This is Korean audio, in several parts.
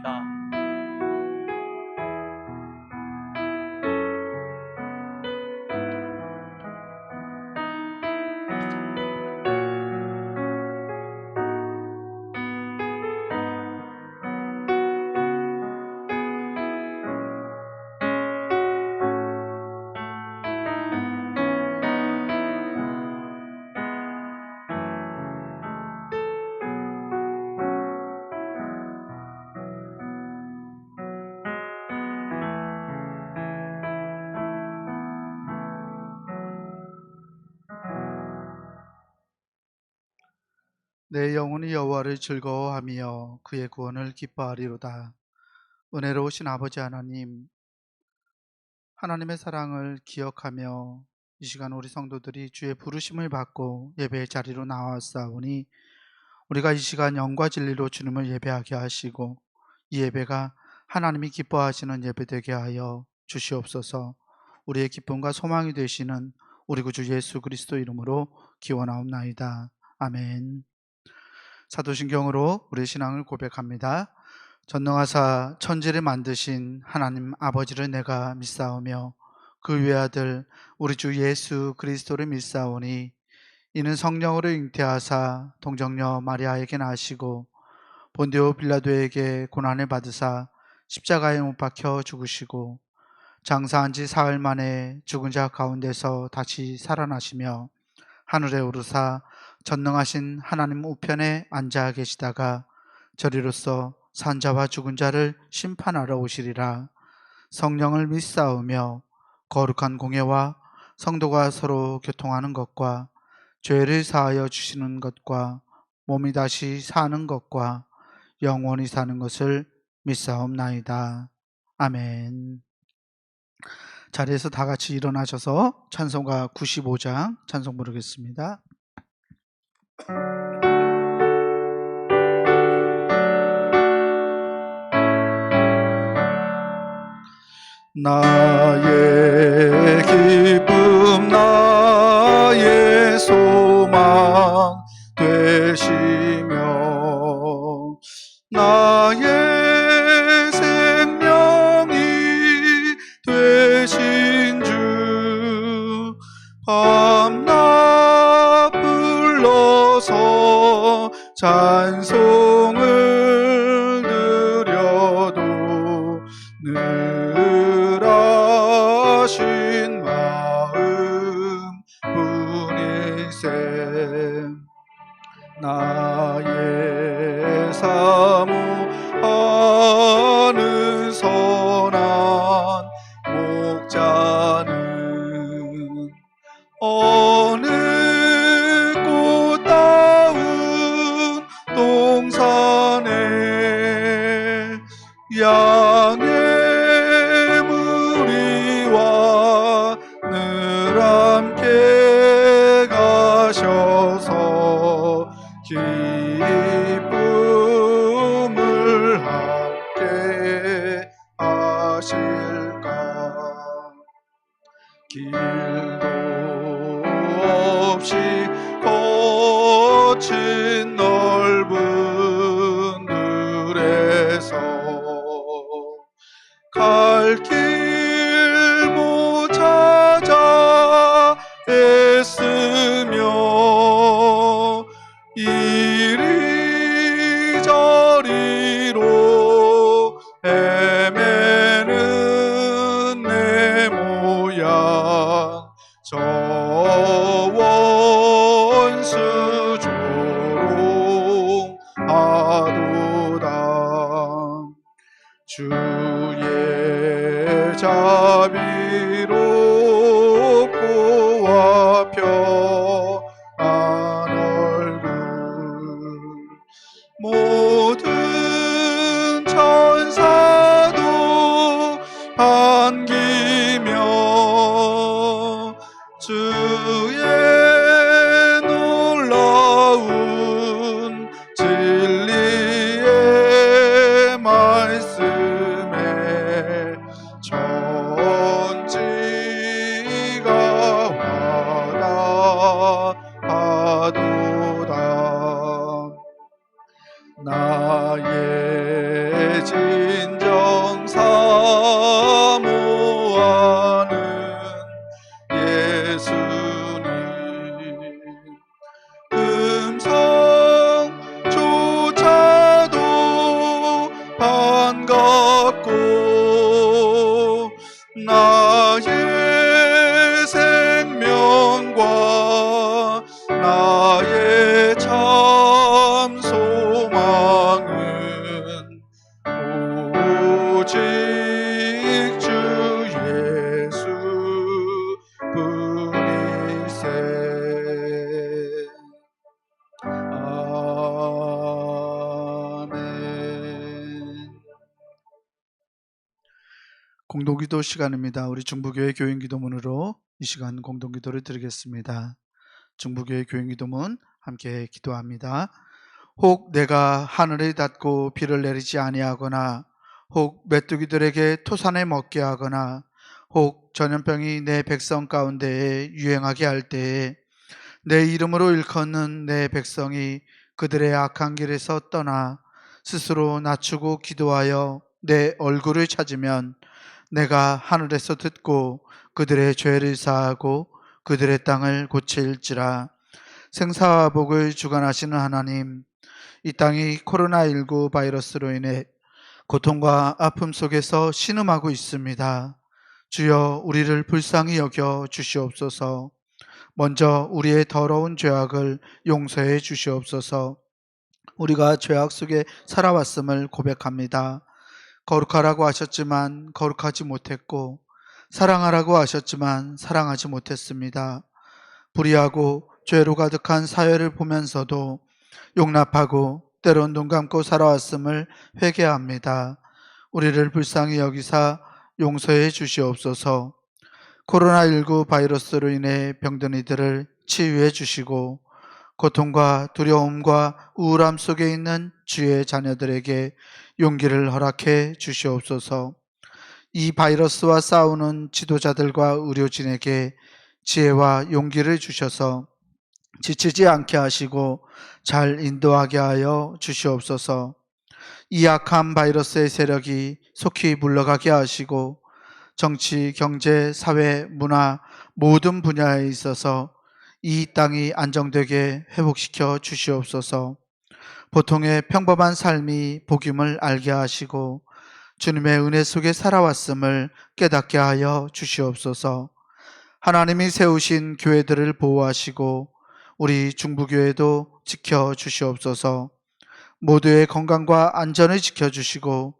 기도합니다. 내 영혼이 여호와를 즐거워하며 그의 구원을 기뻐하리로다. 은혜로우신 아버지 하나님, 하나님의 사랑을 기억하며 이 시간 우리 성도들이 주의 부르심을 받고 예배의 자리로 나왔사오니 우리가 이 시간 영과 진리로 주님을 예배하게 하시고 이 예배가 하나님이 기뻐하시는 예배 되게 하여 주시옵소서. 우리의 기쁨과 소망이 되시는 우리 구주 예수 그리스도 이름으로 기원하옵나이다. 아멘. 사도신경으로 우리의 신앙을 고백합니다. 전능하사 천지를 만드신 하나님 아버지를 내가 믿사오며 그 외아들 우리 주 예수 그리스도를 믿사오니 이는 성령으로 잉태하사 동정녀 마리아에게 나시고 본디오 빌라도에게 고난을 받으사 십자가에 못 박혀 죽으시고 장사한 지 사흘 만에 죽은 자 가운데서 다시 살아나시며 하늘에 오르사 전능하신 하나님 우편에 앉아 계시다가 저리로서 산자와 죽은 자를 심판하러 오시리라. 성령을 믿사오며 거룩한 공예와 성도가 서로 교통하는 것과 죄를 사하여 주시는 것과 몸이 다시 사는 것과 영원히 사는 것을 믿사옵나이다. 아멘. 자리에서 다 같이 일어나셔서 찬송가 95장 찬송 부르겠습니다. 나의 기쁨 나의 소망 되시며 나의 생명이 되신 주 밤낮 불러서 찬송을 드려도 늘 하신 마음 뿐이세. 나의 사모하는 선한 목자는 어느 꽃다운 동산에 양의 무리와 늘 함께 가셔서 기쁨을 함께 하실까. 길도 없이 거친 넓은 들에서 갈 길 못 찾아 애쓰며 이리저리로 헤매는 내 모양 저 원수 조롱하도다. 주의 자비롭고 편한 얼굴 모든 천사도 반기며 주의 놀라운 진리의 말씀에 전지 반갑고 나의 생명과 나의 참 소망은 오직 주 예수 뿐이세. 아멘. 공동기도 시간입니다. 우리 중부교회 교인기도문으로 이 시간 공동기도를 드리겠습니다. 중부교회 교인기도문 함께 기도합니다. 혹 내가 하늘을 닫고 비를 내리지 아니하거나 혹 메뚜기들에게 토산에 먹게 하거나 혹 전염병이 내 백성 가운데에 유행하게 할 때에 내 이름으로 일컫는 내 백성이 그들의 악한 길에서 떠나 스스로 낮추고 기도하여 내 얼굴을 찾으면 내가 하늘에서 듣고 그들의 죄를 사하고 그들의 땅을 고칠지라. 생사와 복을 주관하시는 하나님, 이 땅이 코로나19 바이러스로 인해 고통과 아픔 속에서 신음하고 있습니다. 주여, 우리를 불쌍히 여겨 주시옵소서. 먼저 우리의 더러운 죄악을 용서해 주시옵소서. 우리가 죄악 속에 살아왔음을 고백합니다. 거룩하라고 하셨지만 거룩하지 못했고, 사랑하라고 하셨지만 사랑하지 못했습니다. 불의하고 죄로 가득한 사회를 보면서도 용납하고 때론 눈 감고 살아왔음을 회개합니다. 우리를 불쌍히 여기사 용서해 주시옵소서. 코로나19 바이러스로 인해 병든 이들을 치유해 주시고 고통과 두려움과 우울함 속에 있는 주의 자녀들에게 용기를 허락해 주시옵소서. 이 바이러스와 싸우는 지도자들과 의료진에게 지혜와 용기를 주셔서 지치지 않게 하시고 잘 인도하게 하여 주시옵소서. 이 악한 바이러스의 세력이 속히 물러가게 하시고 정치, 경제, 사회, 문화 모든 분야에 있어서 이 땅이 안정되게 회복시켜 주시옵소서. 보통의 평범한 삶이 복임을 알게 하시고 주님의 은혜 속에 살아왔음을 깨닫게 하여 주시옵소서. 하나님이 세우신 교회들을 보호하시고 우리 중부교회도 지켜주시옵소서. 모두의 건강과 안전을 지켜주시고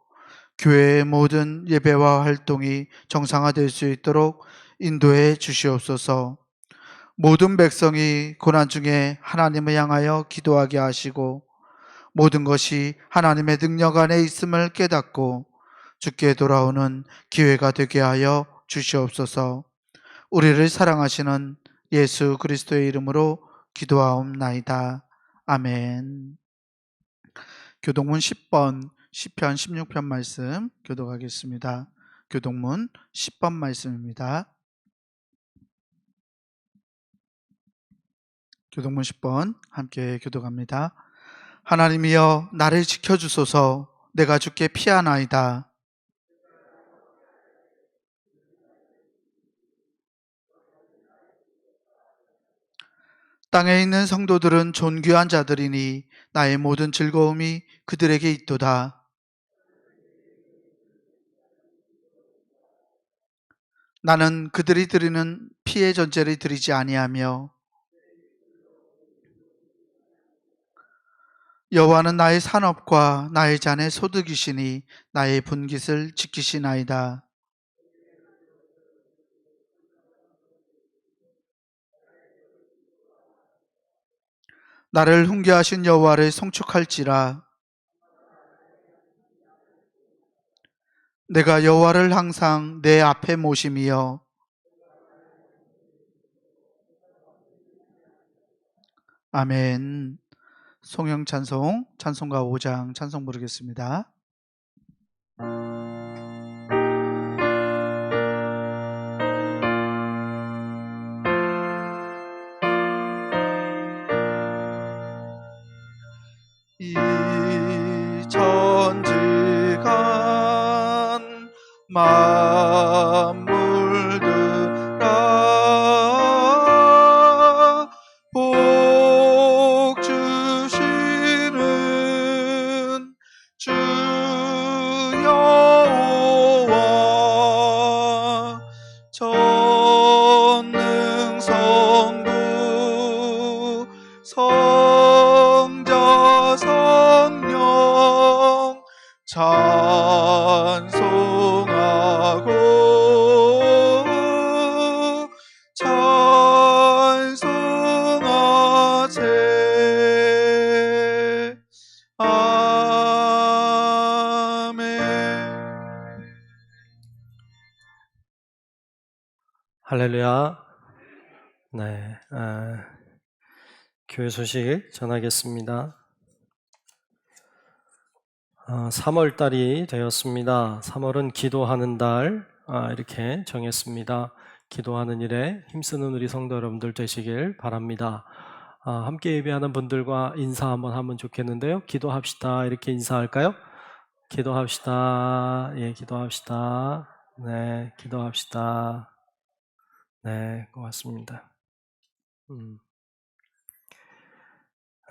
교회의 모든 예배와 활동이 정상화될 수 있도록 인도해 주시옵소서. 모든 백성이 고난 중에 하나님을 향하여 기도하게 하시고 모든 것이 하나님의 능력 안에 있음을 깨닫고 주께 돌아오는 기회가 되게 하여 주시옵소서. 우리를 사랑하시는 예수 그리스도의 이름으로 기도하옵나이다. 아멘. 교동문 10번 시편 16편 말씀 교독하겠습니다. 교동문 10번 말씀입니다. 교동문 10번 함께 교독합니다. 하나님이여 나를 지켜주소서. 내가 주께 피하나이다. 땅에 있는 성도들은 존귀한 자들이니 나의 모든 즐거움이 그들에게 있도다. 나는 그들이 드리는 피의 전제를 드리지 아니하며 여호와는 나의 산업과 나의 잔의 소득이시니 나의 분깃을 지키시나이다. 나를 훈계하신 여호와를 송축할지라. 내가 여호와를 항상 내 앞에 모심이여 아멘. 송영 찬송 찬송가 5장 찬송 부르겠습니다. 이 천지간 만물들아 복 주시는 주 찬송하고 찬송하세. 아멘. 할렐루야. 네, 교회 소식 전하겠습니다. 3월 달이 되었습니다. 3월은 기도하는 달 이렇게 정했습니다. 기도하는 일에 힘쓰는 우리 성도 여러분들 되시길 바랍니다. 함께 예배하는 분들과 인사 한번 하면 좋겠는데요. 기도합시다. 이렇게 인사할까요? 기도합시다. 예, 기도합시다. 네, 기도합시다. 네, 고맙습니다.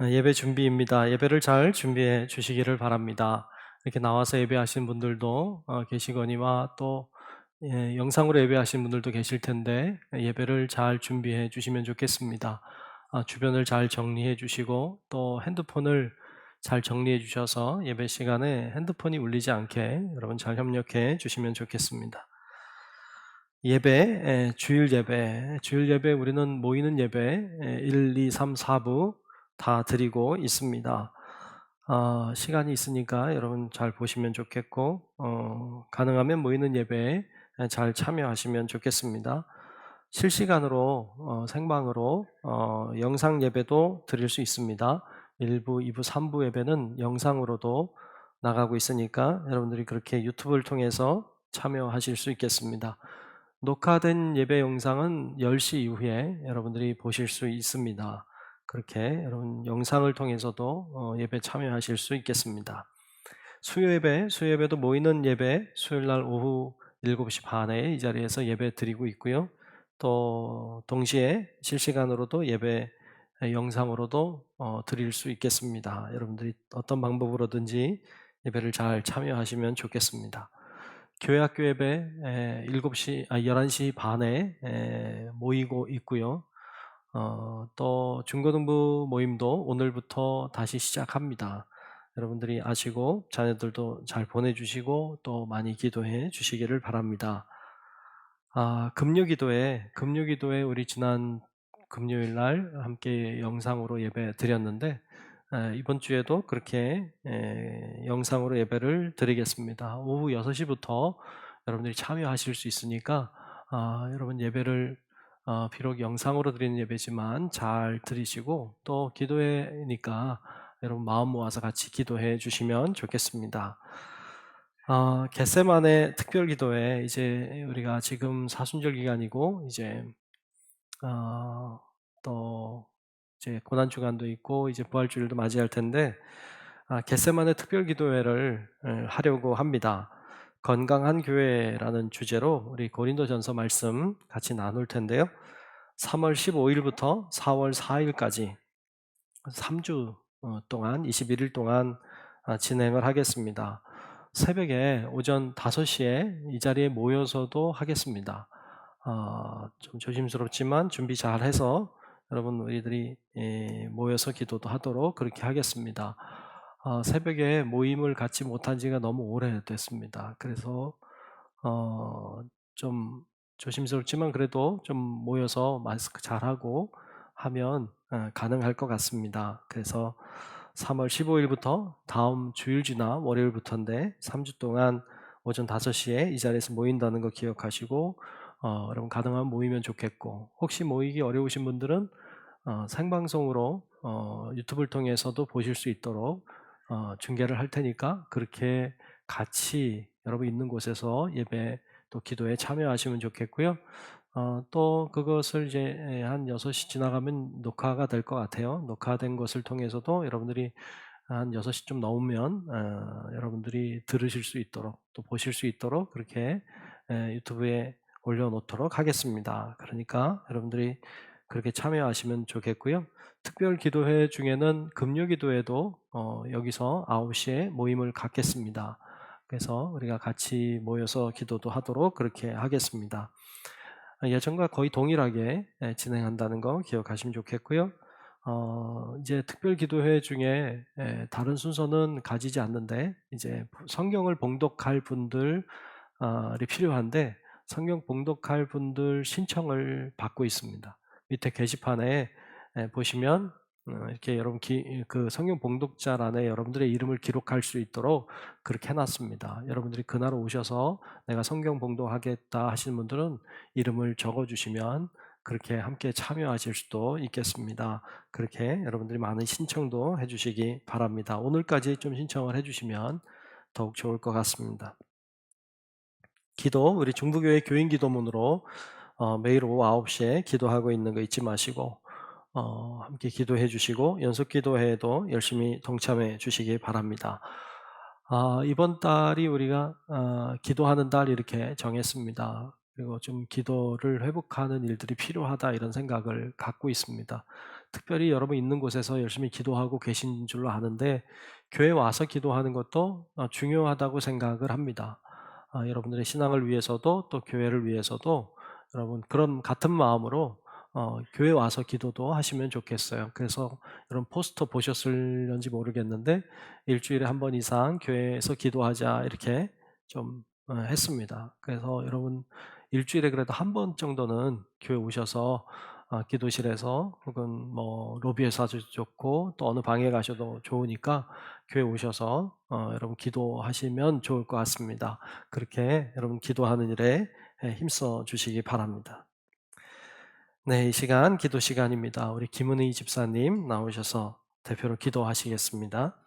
예배 준비입니다. 예배를 잘 준비해 주시기를 바랍니다. 이렇게 나와서 예배하시는 분들도 계시거니와 또 영상으로 예배하시는 분들도 계실 텐데 예배를 잘 준비해 주시면 좋겠습니다. 주변을 잘 정리해 주시고 또 핸드폰을 잘 정리해 주셔서 예배 시간에 핸드폰이 울리지 않게 여러분 잘 협력해 주시면 좋겠습니다. 예배, 주일 예배 우리는 모이는 예배 1, 2, 3, 4부 다 드리고 있습니다. 시간이 있으니까 여러분 잘 보시면 좋겠고 가능하면 모이는 예배에 잘 참여하시면 좋겠습니다. 실시간으로 생방으로 영상 예배도 드릴 수 있습니다. 1부, 2부, 3부 예배는 영상으로도 나가고 있으니까 여러분들이 그렇게 유튜브를 통해서 참여하실 수 있겠습니다. 녹화된 예배 영상은 10시 이후에 여러분들이 보실 수 있습니다. 그렇게 여러분 영상을 통해서도 예배 참여하실 수 있겠습니다. 수요 예배도 모이는 예배 수요일날 오후 7시 반에 이 자리에서 예배 드리고 있고요. 또 동시에 실시간으로도 예배 영상으로도 드릴 수 있겠습니다. 여러분들이 어떤 방법으로든지 예배를 잘 참여하시면 좋겠습니다. 교회 학교 예배 11시 반에 모이고 있고요. 또 중고등부 모임도 오늘부터 다시 시작합니다. 여러분들이 아시고 자녀들도 잘 보내주시고 또 많이 기도해 주시기를 바랍니다. 금요기도회 우리 지난 금요일 날 함께 영상으로 예배 드렸는데 이번 주에도 그렇게 영상으로 예배를 드리겠습니다. 오후 6시부터 여러분들이 참여하실 수 있으니까 여러분 예배를 비록 영상으로 드리는 예배지만 잘 들으시고 또 기도회니까 여러분 마음 모아서 같이 기도해 주시면 좋겠습니다. 겟세마네 특별기도회 이제 우리가 지금 사순절 기간이고 이제 또 이제 고난 주간도 있고 이제 부활주일도 맞이할 텐데 겟세마네 특별기도회를 하려고 합니다. 건강한 교회라는 주제로 우리 고린도전서 말씀 같이 나눌 텐데요. 3월 15일부터 4월 4일까지 3주 동안 21일 동안 진행을 하겠습니다. 새벽에 오전 5시에 이 자리에 모여서도 하겠습니다. 좀 조심스럽지만 준비 잘 해서 여러분 우리들이 모여서 기도도 하도록 그렇게 하겠습니다. 새벽에 모임을 갖지 못한 지가 너무 오래됐습니다. 그래서 좀 조심스럽지만 그래도 좀 모여서 마스크 잘하고 하면 가능할 것 같습니다. 그래서 3월 15일부터 다음 주일 지나 월요일부터인데 3주 동안 오전 5시에 이 자리에서 모인다는 거 기억하시고 여러분 가능하면 모이면 좋겠고 혹시 모이기 어려우신 분들은 생방송으로 유튜브를 통해서도 보실 수 있도록 중계를 할 테니까 그렇게 같이 여러분 있는 곳에서 예배 또 기도에 참여하시면 좋겠고요. 또 그것을 이제 한 6시 지나가면 녹화가 될 것 같아요. 녹화된 것을 통해서도 여러분들이 한 6시 좀 넘으면 여러분들이 들으실 수 있도록 또 보실 수 있도록 그렇게 유튜브에 올려놓도록 하겠습니다. 그러니까 여러분들이 그렇게 참여하시면 좋겠고요. 특별 기도회 중에는 금요 기도회도 여기서 9시에 모임을 갖겠습니다. 그래서 우리가 같이 모여서 기도도 하도록 그렇게 하겠습니다. 예전과 거의 동일하게 진행한다는 거 기억하시면 좋겠고요. 이제 특별 기도회 중에 다른 순서는 가지지 않는데 이제 성경을 봉독할 분들 이 필요한데 성경 봉독할 분들 신청을 받고 있습니다. 밑에 게시판에 보시면 이렇게 여러분 그 성경 봉독자란에 여러분들의 이름을 기록할 수 있도록 그렇게 해 놨습니다. 여러분들이 그날 오셔서 내가 성경 봉독하겠다 하시는 분들은 이름을 적어 주시면 그렇게 함께 참여하실 수도 있겠습니다. 그렇게 여러분들이 많은 신청도 해 주시기 바랍니다. 오늘까지 좀 신청을 해 주시면 더욱 좋을 것 같습니다. 기도, 우리 중부교회 교인 기도문으로 매일 오후 9시에 기도하고 있는 거 잊지 마시고 함께 기도해 주시고 연속 기도회에도 열심히 동참해 주시기 바랍니다. 이번 달이 우리가 기도하는 달 이렇게 정했습니다. 그리고 좀 기도를 회복하는 일들이 필요하다 이런 생각을 갖고 있습니다. 특별히 여러분 있는 곳에서 열심히 기도하고 계신 줄로 아는데 교회 와서 기도하는 것도 중요하다고 생각을 합니다. 여러분들의 신앙을 위해서도 또 교회를 위해서도 여러분 그런 같은 마음으로 교회 와서 기도도 하시면 좋겠어요. 그래서 여러분 포스터 보셨을런지 모르겠는데 일주일에 한 번 이상 교회에서 기도하자 이렇게 좀 했습니다. 그래서 여러분 일주일에 그래도 한 번 정도는 교회 오셔서 기도실에서 혹은 뭐 로비에서 아주 좋고 또 어느 방에 가셔도 좋으니까 교회 오셔서 여러분 기도하시면 좋을 것 같습니다. 그렇게 여러분 기도하는 일에 힘써 주시기 바랍니다. 네, 이 시간 기도 시간입니다. 우리 김은희 집사님 나오셔서 대표로 기도하시겠습니다.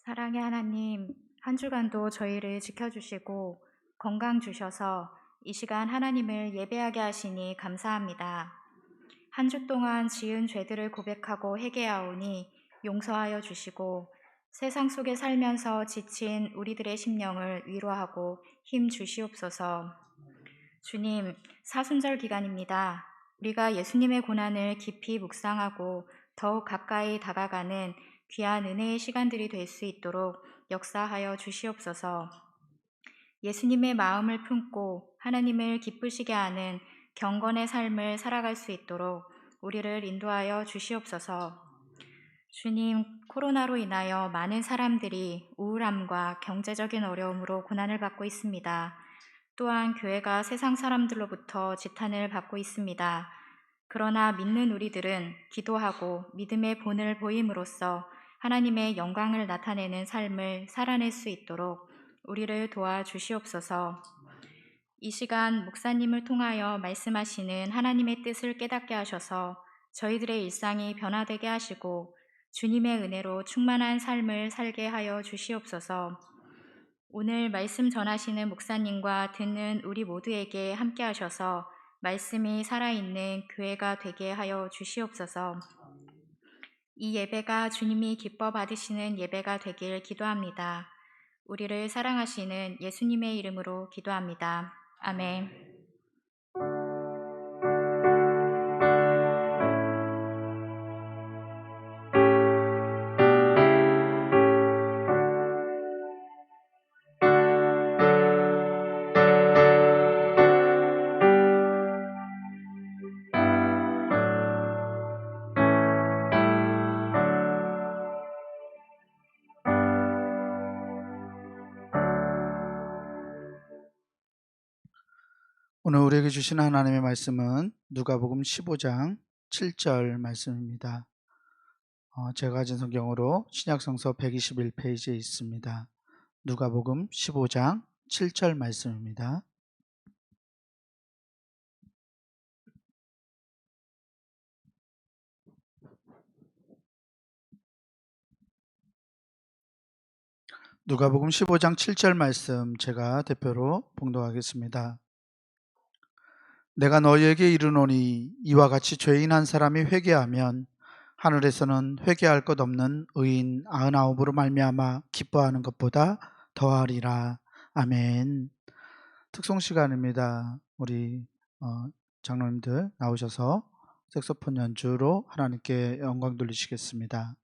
사랑의 하나님, 한 주간도 저희를 지켜주시고 건강 주셔서 이 시간 하나님을 예배하게 하시니 감사합니다. 한 주 동안 지은 죄들을 고백하고 회개하오니 용서하여 주시고 세상 속에 살면서 지친 우리들의 심령을 위로하고 힘 주시옵소서. 주님, 사순절 기간입니다. 우리가 예수님의 고난을 깊이 묵상하고 더욱 가까이 다가가는 귀한 은혜의 시간들이 될 수 있도록 역사하여 주시옵소서. 예수님의 마음을 품고 하나님을 기쁘시게 하는 경건의 삶을 살아갈 수 있도록 우리를 인도하여 주시옵소서. 주님, 코로나로 인하여 많은 사람들이 우울함과 경제적인 어려움으로 고난을 받고 있습니다. 또한 교회가 세상 사람들로부터 지탄을 받고 있습니다. 그러나 믿는 우리들은 기도하고 믿음의 본을 보임으로써 하나님의 영광을 나타내는 삶을 살아낼 수 있도록 우리를 도와주시옵소서. 이 시간 목사님을 통하여 말씀하시는 하나님의 뜻을 깨닫게 하셔서 저희들의 일상이 변화되게 하시고 주님의 은혜로 충만한 삶을 살게 하여 주시옵소서. 오늘 말씀 전하시는 목사님과 듣는 우리 모두에게 함께 하셔서 말씀이 살아있는 교회가 되게 하여 주시옵소서. 이 예배가 주님이 기뻐 받으시는 예배가 되길 기도합니다. 우리를 사랑하시는 예수님의 이름으로 기도합니다. 아멘. 오늘 우리에게 주신 하나님의 말씀은 누가복음 15장 7절 말씀입니다. 제가 가진 성경으로 신약성서 121페이지에 있습니다. 누가복음 15장 7절 말씀입니다. 누가복음 15장 7절 말씀 제가 대표로 봉독하겠습니다. 내가 너희에게 이르노니 이와 같이 죄인 한 사람이 회개하면 하늘에서는 회개할 것 없는 의인 99으로 말미암아 기뻐하는 것보다 더하리라. 아멘. 특송 시간입니다. 우리 장로님들 나오셔서 색소폰 연주로 하나님께 영광 돌리시겠습니다.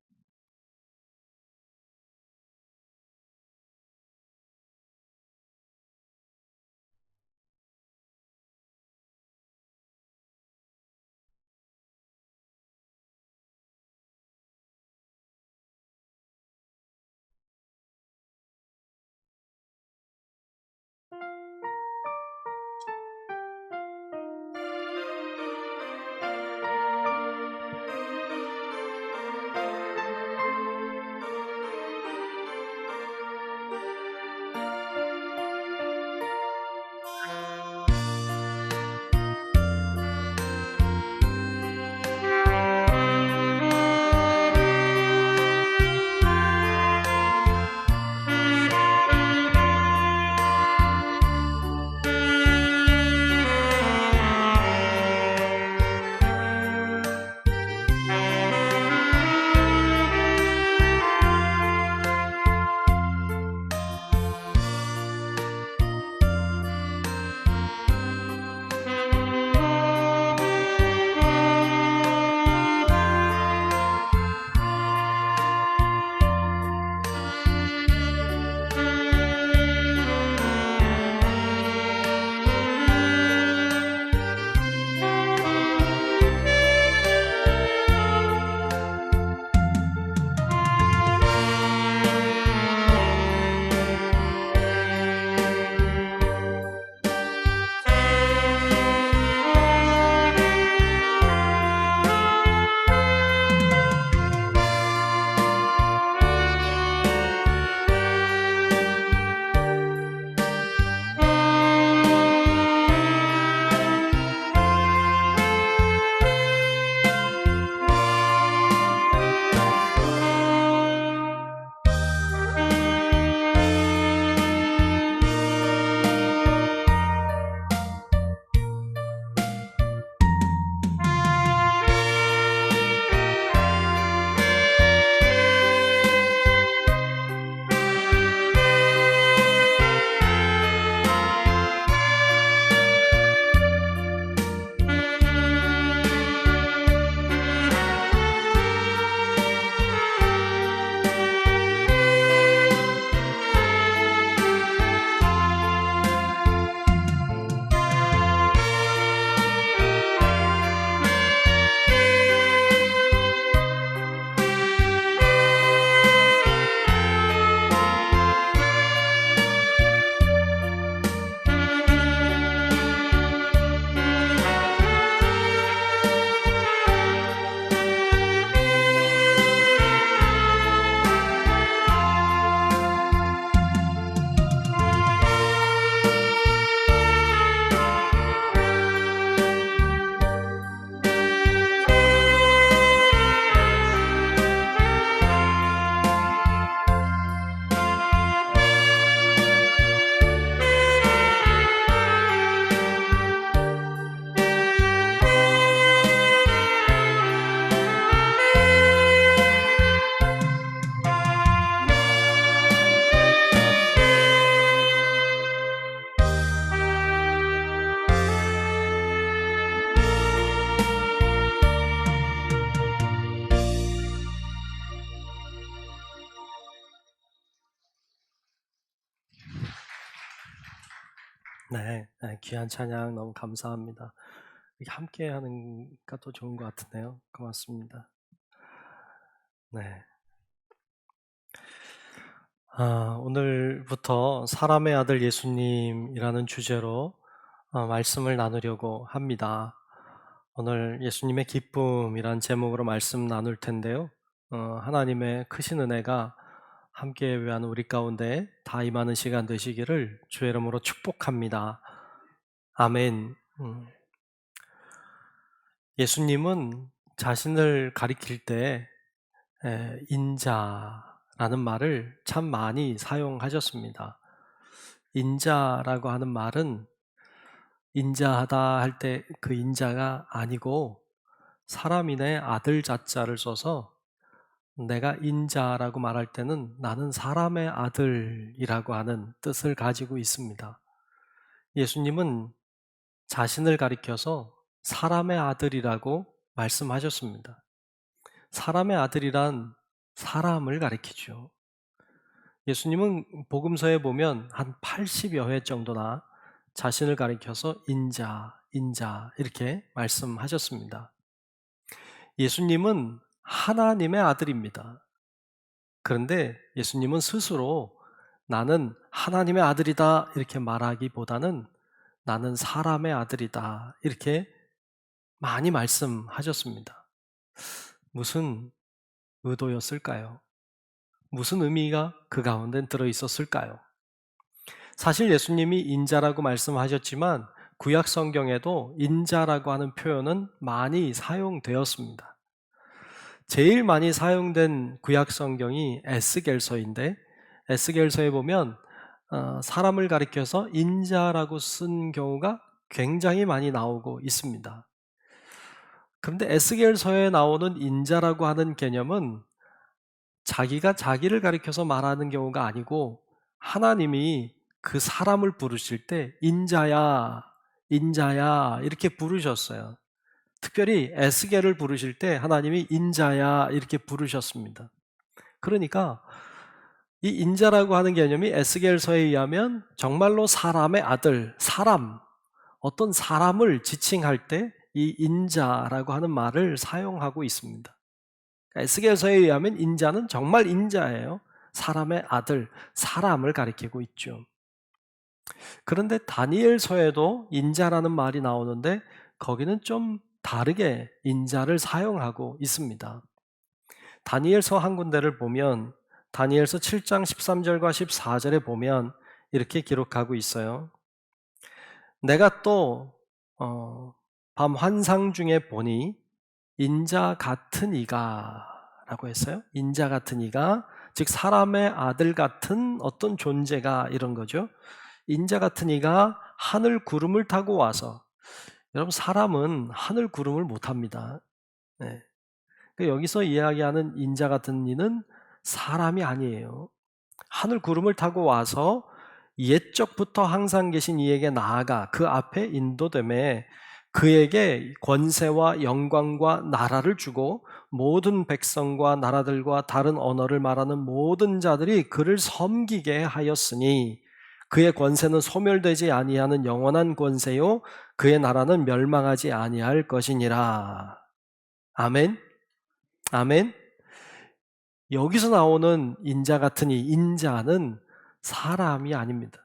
네, 귀한 찬양 너무 감사합니다. 이렇게 함께 하니까 또 좋은 것 같은데요. 고맙습니다. 네. 오늘부터 사람의 아들 예수님이라는 주제로 말씀을 나누려고 합니다. 오늘 예수님의 기쁨이란 제목으로 말씀 나눌 텐데요. 하나님의 크신 은혜가 함께 예배하는 우리 가운데 다 임하는 시간 되시기를 주의 이름으로 축복합니다. 아멘. 예수님은 자신을 가리킬 때 인자라는 말을 참 많이 사용하셨습니다. 인자라고 하는 말은 인자하다 할 때 그 인자가 아니고 사람인의 아들 자자를 써서 내가 인자라고 말할 때는 나는 사람의 아들이라고 하는 뜻을 가지고 있습니다. 예수님은 자신을 가리켜서 사람의 아들이라고 말씀하셨습니다. 사람의 아들이란 사람을 가리키죠. 예수님은 복음서에 보면 한 80여 회 정도나 자신을 가리켜서 인자 이렇게 말씀하셨습니다. 예수님은 하나님의 아들입니다. 그런데 예수님은 스스로 나는 하나님의 아들이다 이렇게 말하기보다는 나는 사람의 아들이다 이렇게 많이 말씀하셨습니다. 무슨 의도였을까요? 무슨 의미가 그 가운데 들어있었을까요? 사실 예수님이 인자라고 말씀하셨지만 구약 성경에도 인자라고 하는 표현은 많이 사용되었습니다. 제일 많이 사용된 구약 성경이 에스겔서인데 에스겔서에 보면 사람을 가리켜서 인자라고 쓴 경우가 굉장히 많이 나오고 있습니다. 그런데 에스겔서에 나오는 인자라고 하는 개념은 자기가 자기를 가리켜서 말하는 경우가 아니고 하나님이 그 사람을 부르실 때 인자야 이렇게 부르셨어요. 특별히 에스겔을 부르실 때 하나님이 인자야 이렇게 부르셨습니다. 그러니까 이 인자라고 하는 개념이 에스겔서에 의하면 정말로 사람의 아들, 어떤 사람을 지칭할 때 이 인자라고 하는 말을 사용하고 있습니다. 에스겔서에 의하면 인자는 정말 인자예요. 사람의 아들, 사람을 가리키고 있죠. 그런데 다니엘서에도 인자라는 말이 나오는데 거기는 좀 다르게 인자를 사용하고 있습니다. 다니엘서 한 군데를 보면 다니엘서 7장 13절과 14절에 보면 이렇게 기록하고 있어요. 내가 또 밤 환상 중에 보니 인자 같은 이가 라고 했어요. 인자 같은 이가, 즉 사람의 아들 같은 어떤 존재가 이런 거죠. 인자 같은 이가 하늘 구름을 타고 와서, 여러분 사람은 하늘 구름을 못 합니다. 네. 여기서 이야기하는 인자 같은 이는 사람이 아니에요. 하늘 구름을 타고 와서 옛적부터 항상 계신 이에게 나아가 그 앞에 인도됨에 그에게 권세와 영광과 나라를 주고 모든 백성과 나라들과 다른 언어를 말하는 모든 자들이 그를 섬기게 하였으니 그의 권세는 소멸되지 아니하는 영원한 권세요 그의 나라는 멸망하지 아니할 것이니라. 아멘. 아멘. 여기서 나오는 인자 같은 이 인자는 사람이 아닙니다.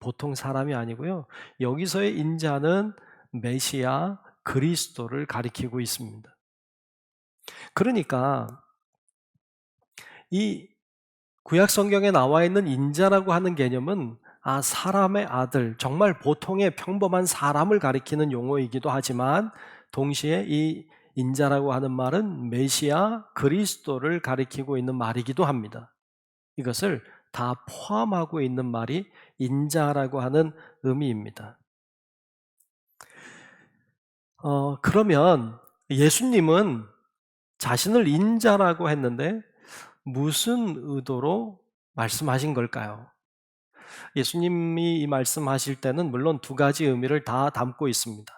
보통 사람이 아니고요. 여기서의 인자는 메시아 그리스도를 가리키고 있습니다. 그러니까 이 구약 성경에 나와 있는 인자라고 하는 개념은 사람의 아들, 정말 보통의 평범한 사람을 가리키는 용어이기도 하지만 동시에 이 인자라고 하는 말은 메시아 그리스도를 가리키고 있는 말이기도 합니다. 이것을 다 포함하고 있는 말이 인자라고 하는 의미입니다. 그러면 예수님은 자신을 인자라고 했는데 무슨 의도로 말씀하신 걸까요? 예수님이 이 말씀하실 때는 물론 두 가지 의미를 다 담고 있습니다.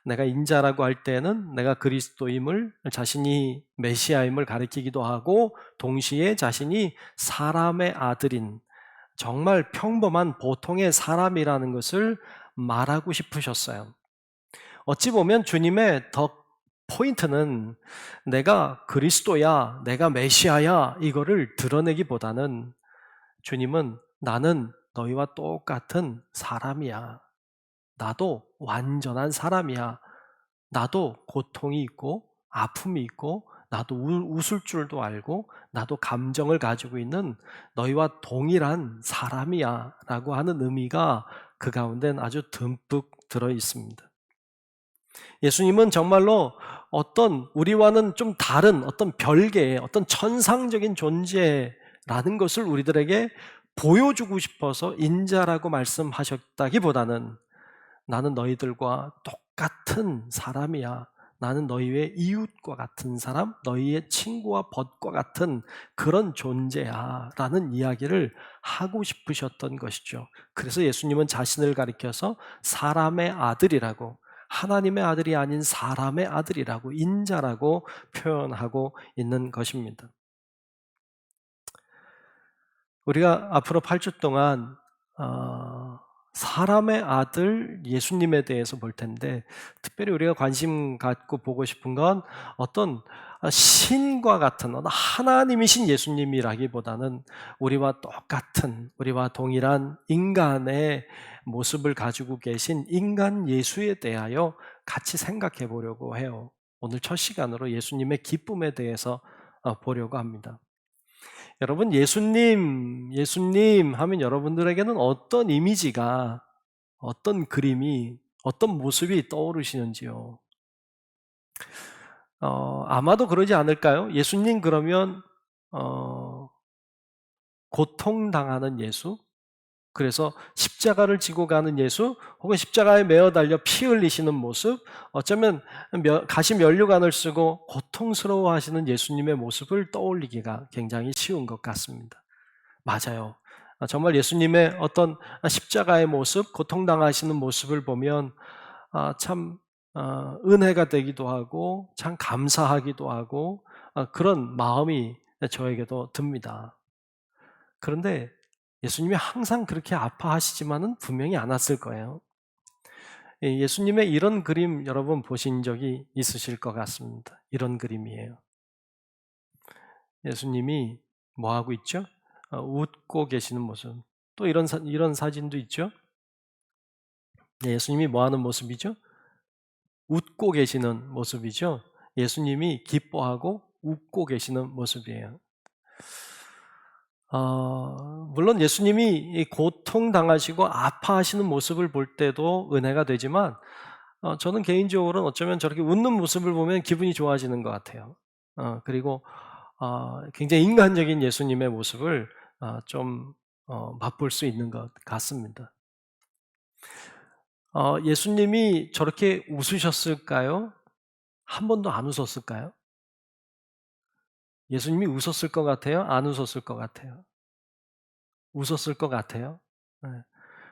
내가 인자라고 할 때는 내가 그리스도임을, 자신이 메시아임을 가리키기도 하고 동시에 자신이 사람의 아들인 정말 평범한 보통의 사람이라는 것을 말하고 싶으셨어요. 어찌 보면 주님의 더 포인트는 내가 그리스도야, 내가 메시아야 이거를 드러내기보다는 주님은 나는 너희와 똑같은 사람이야. 나도 완전한 사람이야. 나도 고통이 있고 아픔이 있고 나도 웃을 줄도 알고 나도 감정을 가지고 있는 너희와 동일한 사람이야 라고 하는 의미가 그 가운데는 아주 듬뿍 들어 있습니다. 예수님은 정말로 어떤 우리와는 좀 다른 어떤 별개의 어떤 천상적인 존재라는 것을 우리들에게 보여주고 싶어서 인자라고 말씀하셨다기보다는 나는 너희들과 똑같은 사람이야. 나는 너희의 이웃과 같은 사람, 너희의 친구와 벗과 같은 그런 존재야 라는 이야기를 하고 싶으셨던 것이죠. 그래서 예수님은 자신을 가리켜서 사람의 아들이라고, 하나님의 아들이 아닌 사람의 아들이라고, 인자라고 표현하고 있는 것입니다. 우리가 앞으로 8주 동안 사람의 아들 예수님에 대해서 볼 텐데, 특별히 우리가 관심 갖고 보고 싶은 건 어떤 신과 같은 하나님이신 예수님이라기보다는 우리와 똑같은, 우리와 동일한 인간의 모습을 가지고 계신 인간 예수에 대하여 같이 생각해 보려고 해요. 오늘 첫 시간으로 예수님의 기쁨에 대해서 보려고 합니다. 여러분, 예수님 하면 여러분들에게는 어떤 이미지가, 어떤 그림이, 어떤 모습이 떠오르시는지요? 아마도 그러지 않을까요? 예수님 그러면 고통당하는 예수? 그래서 십자가를 지고 가는 예수, 혹은 십자가에 매어 달려 피 흘리시는 모습, 어쩌면 가시 면류관을 쓰고 고통스러워 하시는 예수님의 모습을 떠올리기가 굉장히 쉬운 것 같습니다. 맞아요. 정말 예수님의 어떤 십자가의 모습, 고통당하시는 모습을 보면 참 은혜가 되기도 하고 참 감사하기도 하고 그런 마음이 저에게도 듭니다. 그런데 예수님이 항상 그렇게 아파하시지만은 분명히 않았을 거예요. 예수님의 이런 그림 여러분 보신 적이 있으실 것 같습니다. 이런 그림이에요. 예수님이 뭐 하고 있죠? 웃고 계시는 모습. 또 이런 사진도 있죠. 예수님이 뭐 하는 모습이죠? 웃고 계시는 모습이죠. 예수님이 기뻐하고 웃고 계시는 모습이에요. 물론 예수님이 고통당하시고 아파하시는 모습을 볼 때도 은혜가 되지만 저는 개인적으로는 어쩌면 저렇게 웃는 모습을 보면 기분이 좋아지는 것 같아요. 그리고 굉장히 인간적인 예수님의 모습을 좀 맛볼 수 있는 것 같습니다. 예수님이 저렇게 웃으셨을까요? 한 번도 안 웃었을까요? 예수님이 웃었을 것 같아요? 안 웃었을 것 같아요? 웃었을 것 같아요? 네.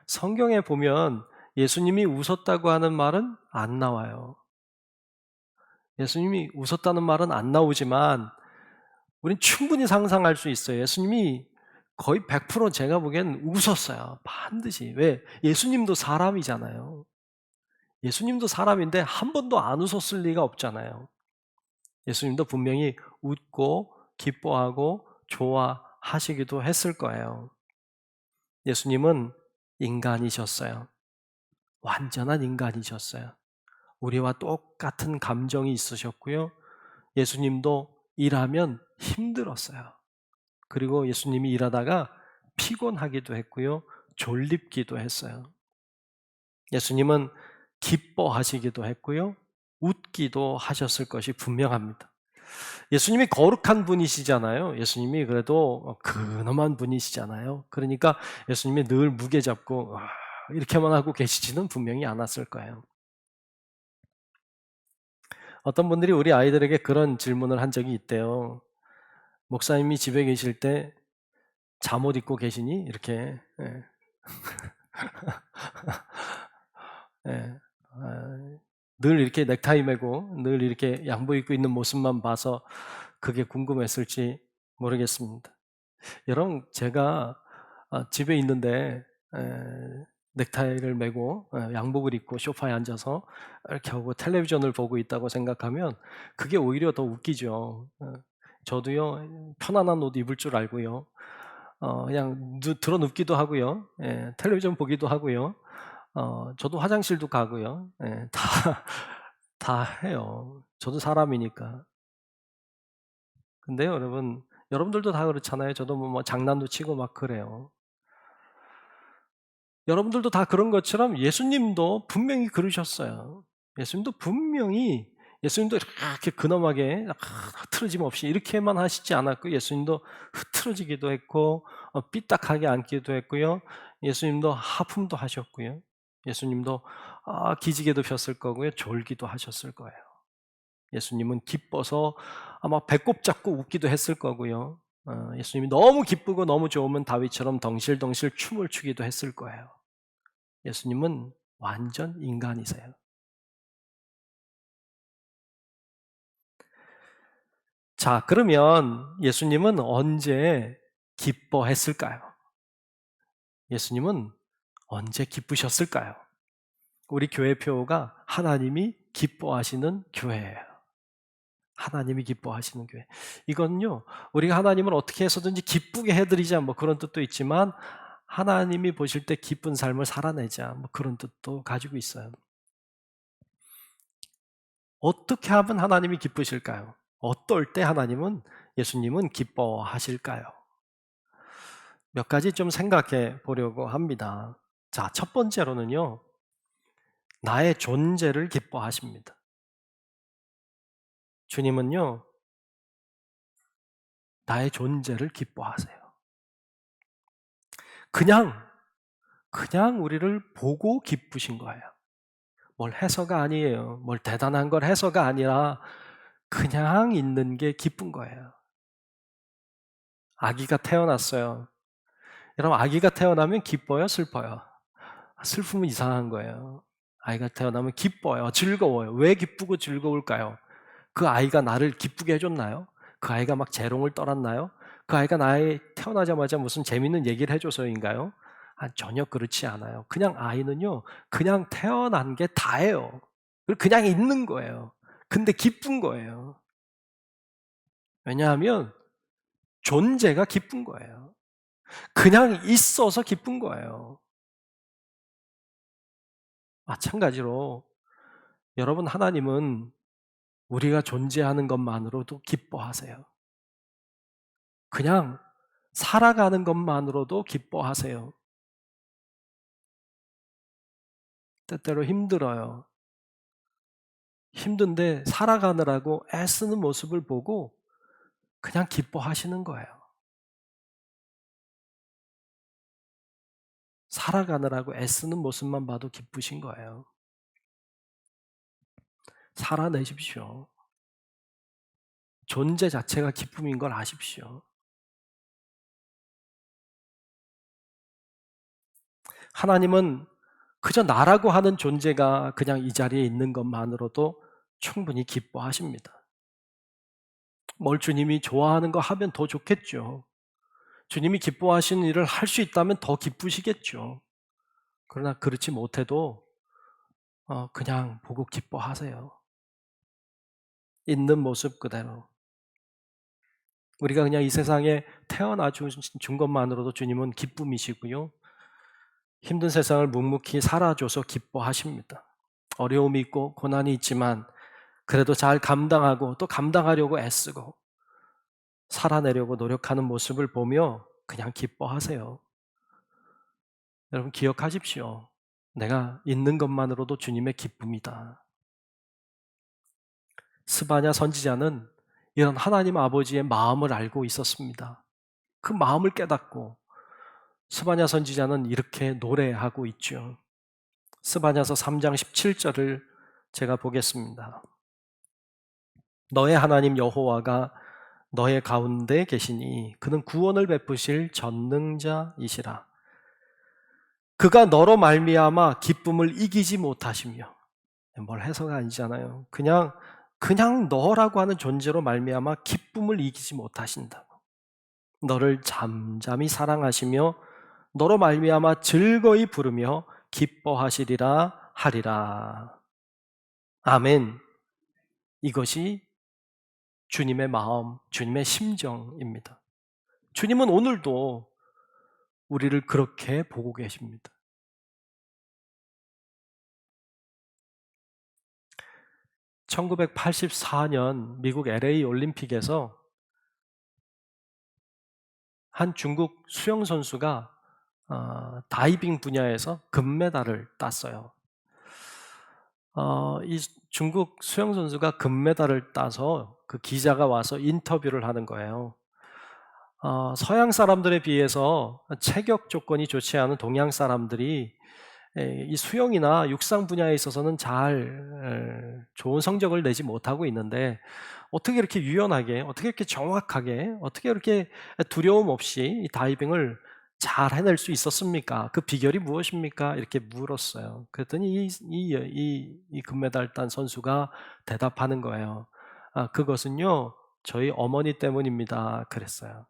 성경에 보면 예수님이 웃었다고 하는 말은 안 나와요. 예수님이 웃었다는 말은 안 나오지만 우린 충분히 상상할 수 있어요. 예수님이 거의 100% 제가 보기엔 웃었어요. 반드시. 왜? 예수님도 사람이잖아요. 예수님도 사람인데 한 번도 안 웃었을 리가 없잖아요. 예수님도 분명히 웃고 기뻐하고 좋아하시기도 했을 거예요. 예수님은 인간이셨어요. 완전한 인간이셨어요. 우리와 똑같은 감정이 있으셨고요. 예수님도 일하면 힘들었어요. 그리고 예수님이 일하다가 피곤하기도 했고요. 졸립기도 했어요. 예수님은 기뻐하시기도 했고요. 웃기도 하셨을 것이 분명합니다. 예수님이 거룩한 분이시잖아요. 예수님이 그래도 근엄한 분이시잖아요. 그러니까 예수님이 늘 무게 잡고 이렇게만 하고 계시지는 분명히 않았을 거예요. 어떤 분들이 우리 아이들에게 그런 질문을 한 적이 있대요. 목사님이 집에 계실 때 잠옷 입고 계시니? 이렇게. 예. 예. 늘 이렇게 넥타이 매고 늘 이렇게 양복 입고 있는 모습만 봐서 그게 궁금했을지 모르겠습니다. 여러분, 제가 집에 있는데 넥타이를 메고 양복을 입고 소파에 앉아서 이렇게 하고 텔레비전을 보고 있다고 생각하면 그게 오히려 더 웃기죠. 저도요 편안한 옷 입을 줄 알고요. 그냥 들어 눕기도 하고요. 텔레비전 보기도 하고요. 저도 화장실도 가고요. 다 해요. 저도 사람이니까. 근데요, 여러분들도 다 그렇잖아요. 저도 뭐 장난도 치고 막 그래요. 여러분들도 다 그런 것처럼 예수님도 분명히 그러셨어요. 예수님도 이렇게 근엄하게 흐트러짐 없이 이렇게만 하시지 않았고, 예수님도 흐트러지기도 했고 삐딱하게 앉기도 했고요. 예수님도 하품도 하셨고요. 예수님도 기지개도 폈을 거고요. 졸기도 하셨을 거예요. 예수님은 기뻐서 아마 배꼽 잡고 웃기도 했을 거고요. 예수님이 너무 기쁘고 너무 좋으면 다윗처럼 덩실덩실 춤을 추기도 했을 거예요. 예수님은 완전 인간이세요. 자, 그러면 예수님은 언제 기뻐했을까요? 예수님은 언제 기쁘셨을까요? 우리 교회표가 하나님이 기뻐하시는 교회예요. 하나님이 기뻐하시는 교회. 이건요, 우리가 하나님을 어떻게 해서든지 기쁘게 해드리자 뭐 그런 뜻도 있지만, 하나님이 보실 때 기쁜 삶을 살아내자 뭐 그런 뜻도 가지고 있어요. 어떻게 하면 하나님이 기쁘실까요? 어떨 때 예수님은 기뻐하실까요? 몇 가지 좀 생각해 보려고 합니다. 자, 첫 번째로는요, 나의 존재를 기뻐하십니다. 주님은요, 나의 존재를 기뻐하세요. 그냥 우리를 보고 기쁘신 거예요. 뭘 해서가 아니에요. 뭘 대단한 걸 해서가 아니라 그냥 있는 게 기쁜 거예요. 아기가 태어났어요. 여러분, 아기가 태어나면 기뻐요, 슬퍼요? 슬프면 이상한 거예요. 아이가 태어나면 기뻐요, 즐거워요. 왜 기쁘고 즐거울까요? 그 아이가 나를 기쁘게 해줬나요? 그 아이가 막 재롱을 떨었나요? 그 아이가 태어나자마자 무슨 재밌는 얘기를 해줘서인가요? 전혀 그렇지 않아요. 그냥 아이는요, 그냥 태어난 게 다예요. 그냥 있는 거예요. 근데 기쁜 거예요. 왜냐하면 존재가 기쁜 거예요. 그냥 있어서 기쁜 거예요. 마찬가지로 여러분, 하나님은 우리가 존재하는 것만으로도 기뻐하세요. 그냥 살아가는 것만으로도 기뻐하세요. 때때로 힘들어요. 힘든데 살아가느라고 애쓰는 모습을 보고 그냥 기뻐하시는 거예요. 살아가느라고 애쓰는 모습만 봐도 기쁘신 거예요. 살아내십시오. 존재 자체가 기쁨인 걸 아십시오. 하나님은 그저 나라고 하는 존재가 그냥 이 자리에 있는 것만으로도 충분히 기뻐하십니다. 뭘 주님이 좋아하는 거 하면 더 좋겠죠. 주님이 기뻐하시는 일을 할 수 있다면 더 기쁘시겠죠. 그러나 그렇지 못해도 그냥 보고 기뻐하세요. 있는 모습 그대로. 우리가 그냥 이 세상에 태어나 준 것만으로도 주님은 기쁨이시고요. 힘든 세상을 묵묵히 살아줘서 기뻐하십니다. 어려움이 있고 고난이 있지만 그래도 잘 감당하고 또 감당하려고 애쓰고 살아내려고 노력하는 모습을 보며 그냥 기뻐하세요. 여러분, 기억하십시오. 내가 있는 것만으로도 주님의 기쁨이다. 스바냐 선지자는 이런 하나님 아버지의 마음을 알고 있었습니다. 그 마음을 깨닫고 스바냐 선지자는 이렇게 노래하고 있죠. 스바냐서 3장 17절을 제가 보겠습니다. 너의 하나님 여호와가 너의 가운데 계시니 그는 구원을 베푸실 전능자이시라. 그가 너로 말미암아 기쁨을 이기지 못하시며, 뭘 해서가 아니잖아요. 그냥 너라고 하는 존재로 말미암아 기쁨을 이기지 못하신다고. 너를 잠잠히 사랑하시며 너로 말미암아 즐거이 부르며 기뻐하시리라 하리라. 아멘. 이것이 주님의 마음, 주님의 심정입니다. 주님은 오늘도 우리를 그렇게 보고 계십니다. (1984년) 미국 LA 올림픽에서 한 중국 수영 선수가 다이빙 분야에서 금메달을 땄어요. 이 중국 수영 선수가 금메달을 따서 그 기자가 와서 인터뷰를 하는 거예요. 서양 사람들에 비해서 체격 조건이 좋지 않은 동양 사람들이 이 수영이나 육상 분야에 있어서는 잘 좋은 성적을 내지 못하고 있는데 어떻게 이렇게 유연하게, 어떻게 이렇게 정확하게, 어떻게 이렇게 두려움 없이 이 다이빙을 잘 해낼 수 있었습니까? 그 비결이 무엇입니까? 이렇게 물었어요. 그랬더니 이 금메달 딴 선수가 대답하는 거예요. 그것은요, 저희 어머니 때문입니다. 그랬어요.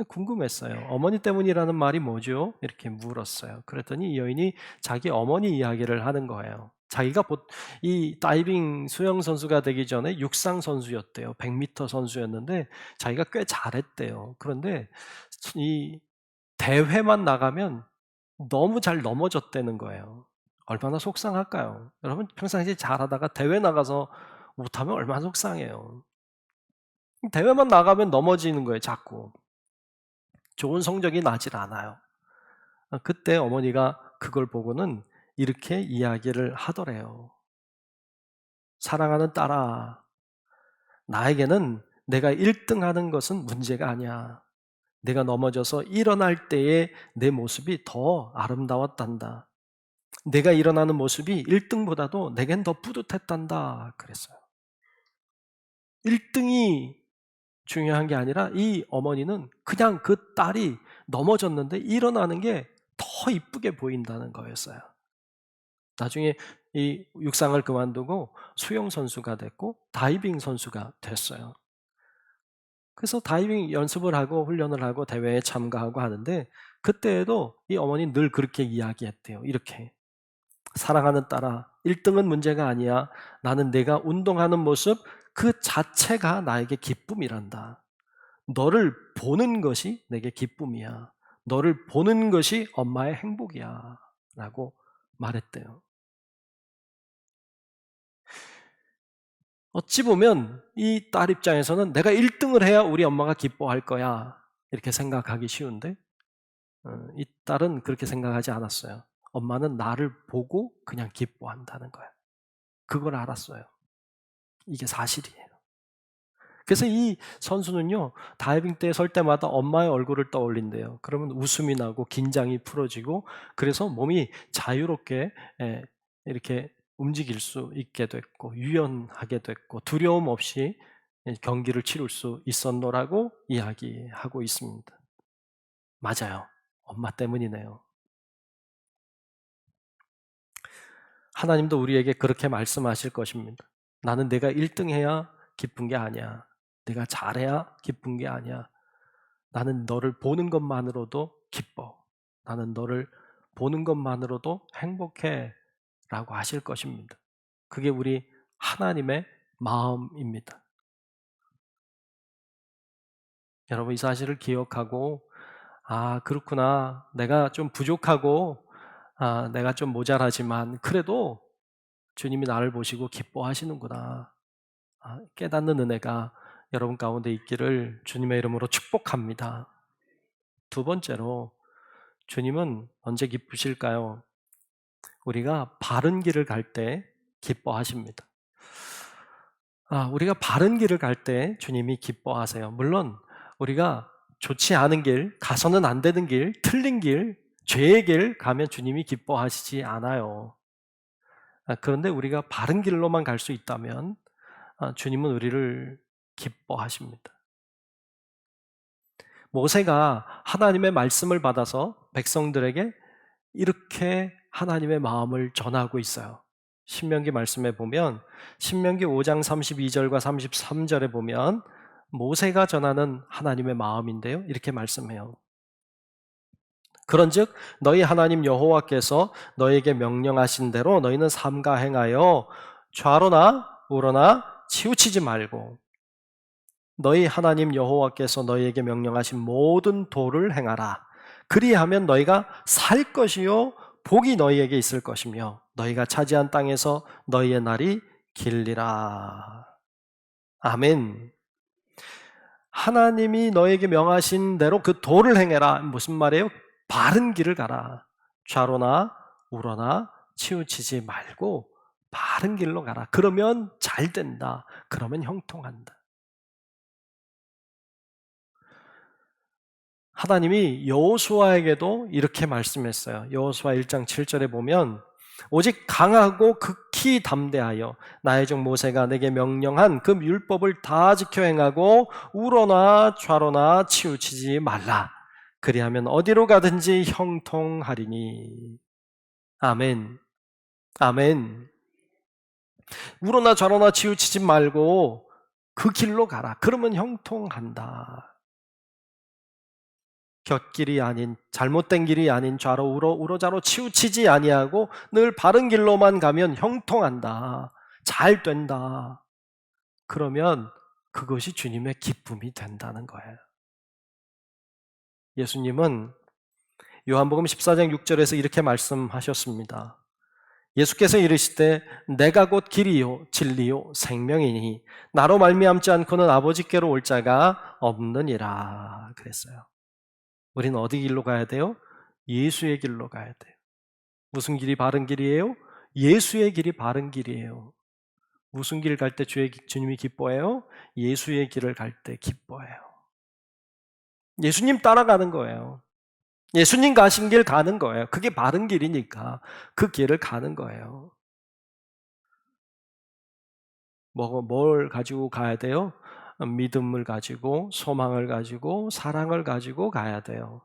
궁금했어요. 어머니 때문이라는 말이 뭐죠? 이렇게 물었어요. 그랬더니 이 여인이 자기 어머니 이야기를 하는 거예요. 자기가 이 다이빙 수영 선수가 되기 전에 육상 선수였대요. 100m 선수였는데 자기가 꽤 잘했대요. 그런데 이 대회만 나가면 너무 잘 넘어졌다는 거예요. 얼마나 속상할까요? 여러분 평상시에 잘하다가 대회 나가서 못하면 얼마나 속상해요. 대회만 나가면 넘어지는 거예요, 자꾸. 좋은 성적이 나질 않아요. 그때 어머니가 그걸 보고는 이렇게 이야기를 하더래요. 사랑하는 딸아, 나에게는 내가 1등 하는 것은 문제가 아니야. 내가 넘어져서 일어날 때의 내 모습이 더 아름다웠단다. 내가 일어나는 모습이 1등보다도 내겐 더 뿌듯했단다. 그랬어요. 1등이 중요한 게 아니라 이 어머니는 그냥 그 딸이 넘어졌는데 일어나는 게 더 이쁘게 보인다는 거였어요. 나중에 이 육상을 그만두고 수영 선수가 됐고 다이빙 선수가 됐어요. 그래서 다이빙 연습을 하고 훈련을 하고 대회에 참가하고 하는데 그때에도 이 어머니는 늘 그렇게 이야기했대요. 이렇게. 사랑하는 딸아, 1등은 문제가 아니야. 나는 내가 운동하는 모습 그 자체가 나에게 기쁨이란다. 너를 보는 것이 내게 기쁨이야. 너를 보는 것이 엄마의 행복이야. 라고 말했대요. 어찌 보면 이 딸 입장에서는 내가 1등을 해야 우리 엄마가 기뻐할 거야. 이렇게 생각하기 쉬운데 이 딸은 그렇게 생각하지 않았어요. 엄마는 나를 보고 그냥 기뻐한다는 거예요. 그걸 알았어요. 이게 사실이에요. 그래서 이 선수는요, 다이빙 때 설 때마다 엄마의 얼굴을 떠올린대요. 그러면 웃음이 나고 긴장이 풀어지고, 그래서 몸이 자유롭게 이렇게 움직일 수 있게 됐고, 유연하게 됐고, 두려움 없이 경기를 치룰 수 있었노라고 이야기하고 있습니다. 맞아요. 엄마 때문이네요. 하나님도 우리에게 그렇게 말씀하실 것입니다. 나는 내가 1등 해야 기쁜 게 아니야. 내가 잘해야 기쁜 게 아니야. 나는 너를 보는 것만으로도 기뻐. 나는 너를 보는 것만으로도 행복해. 라고 하실 것입니다. 그게 우리 하나님의 마음입니다. 여러분 이 사실을 기억하고 그렇구나. 내가 좀 부족하고 내가 좀 모자라지만 그래도 주님이 나를 보시고 기뻐하시는구나. 깨닫는 은혜가 여러분 가운데 있기를 주님의 이름으로 축복합니다. 두 번째로 주님은 언제 기쁘실까요? 우리가 바른 길을 갈 때 기뻐하십니다. 우리가 바른 길을 갈 때 주님이 기뻐하세요. 물론 우리가 좋지 않은 길, 가서는 안 되는 길, 틀린 길, 죄의 길 가면 주님이 기뻐하시지 않아요. 그런데 우리가 바른 길로만 갈 수 있다면 주님은 우리를 기뻐하십니다. 모세가 하나님의 말씀을 받아서 백성들에게 이렇게 하나님의 마음을 전하고 있어요. 신명기 말씀에 보면 신명기 5장 32절과 33절에 보면 모세가 전하는 하나님의 마음인데요. 이렇게 말씀해요. 그런즉 너희 하나님 여호와께서 너희에게 명령하신 대로 너희는 삼가 행하여 좌로나 우로나 치우치지 말고 너희 하나님 여호와께서 너희에게 명령하신 모든 도를 행하라. 그리하면 너희가 살 것이요 복이 너희에게 있을 것이며 너희가 차지한 땅에서 너희의 날이 길리라. 아멘. 하나님이 너에게 명하신 대로 그 도를 행해라. 무슨 말이에요? 바른 길을 가라. 좌로나 우로나 치우치지 말고 바른 길로 가라. 그러면 잘 된다. 그러면 형통한다. 하나님이 여호수아에게도 이렇게 말씀했어요. 여호수아 1장 7절에 보면 오직 강하고 극히 담대하여 나의 종 모세가 내게 명령한 그 율법을 다 지켜 행하고 우로나 좌로나 치우치지 말라. 그리하면 어디로 가든지 형통하리니. 아멘. 아멘. 우로나 좌로나 치우치지 말고 그 길로 가라. 그러면 형통한다. 곁길이 아닌, 잘못된 길이 아닌 좌로 우로좌로 치우치지 아니하고 늘 바른 길로만 가면 형통한다. 잘 된다. 그러면 그것이 주님의 기쁨이 된다는 거예요. 예수님은 요한복음 14장 6절에서 이렇게 말씀하셨습니다. 예수께서 이르시되 내가 곧 길이요 진리요 생명이니 나로 말미암지 않고는 아버지께로 올 자가 없느니라 그랬어요. 우리는 어디 길로 가야 돼요? 예수의 길로 가야 돼요. 무슨 길이 바른 길이에요? 예수의 길이 바른 길이에요. 무슨 길 갈 때 주님이 기뻐해요? 예수의 길을 갈 때 기뻐해요. 예수님 따라가는 거예요. 예수님 가신 길 가는 거예요. 그게 바른 길이니까 그 길을 가는 거예요. 뭘 가지고 가야 돼요? 믿음을 가지고, 소망을 가지고, 사랑을 가지고 가야 돼요.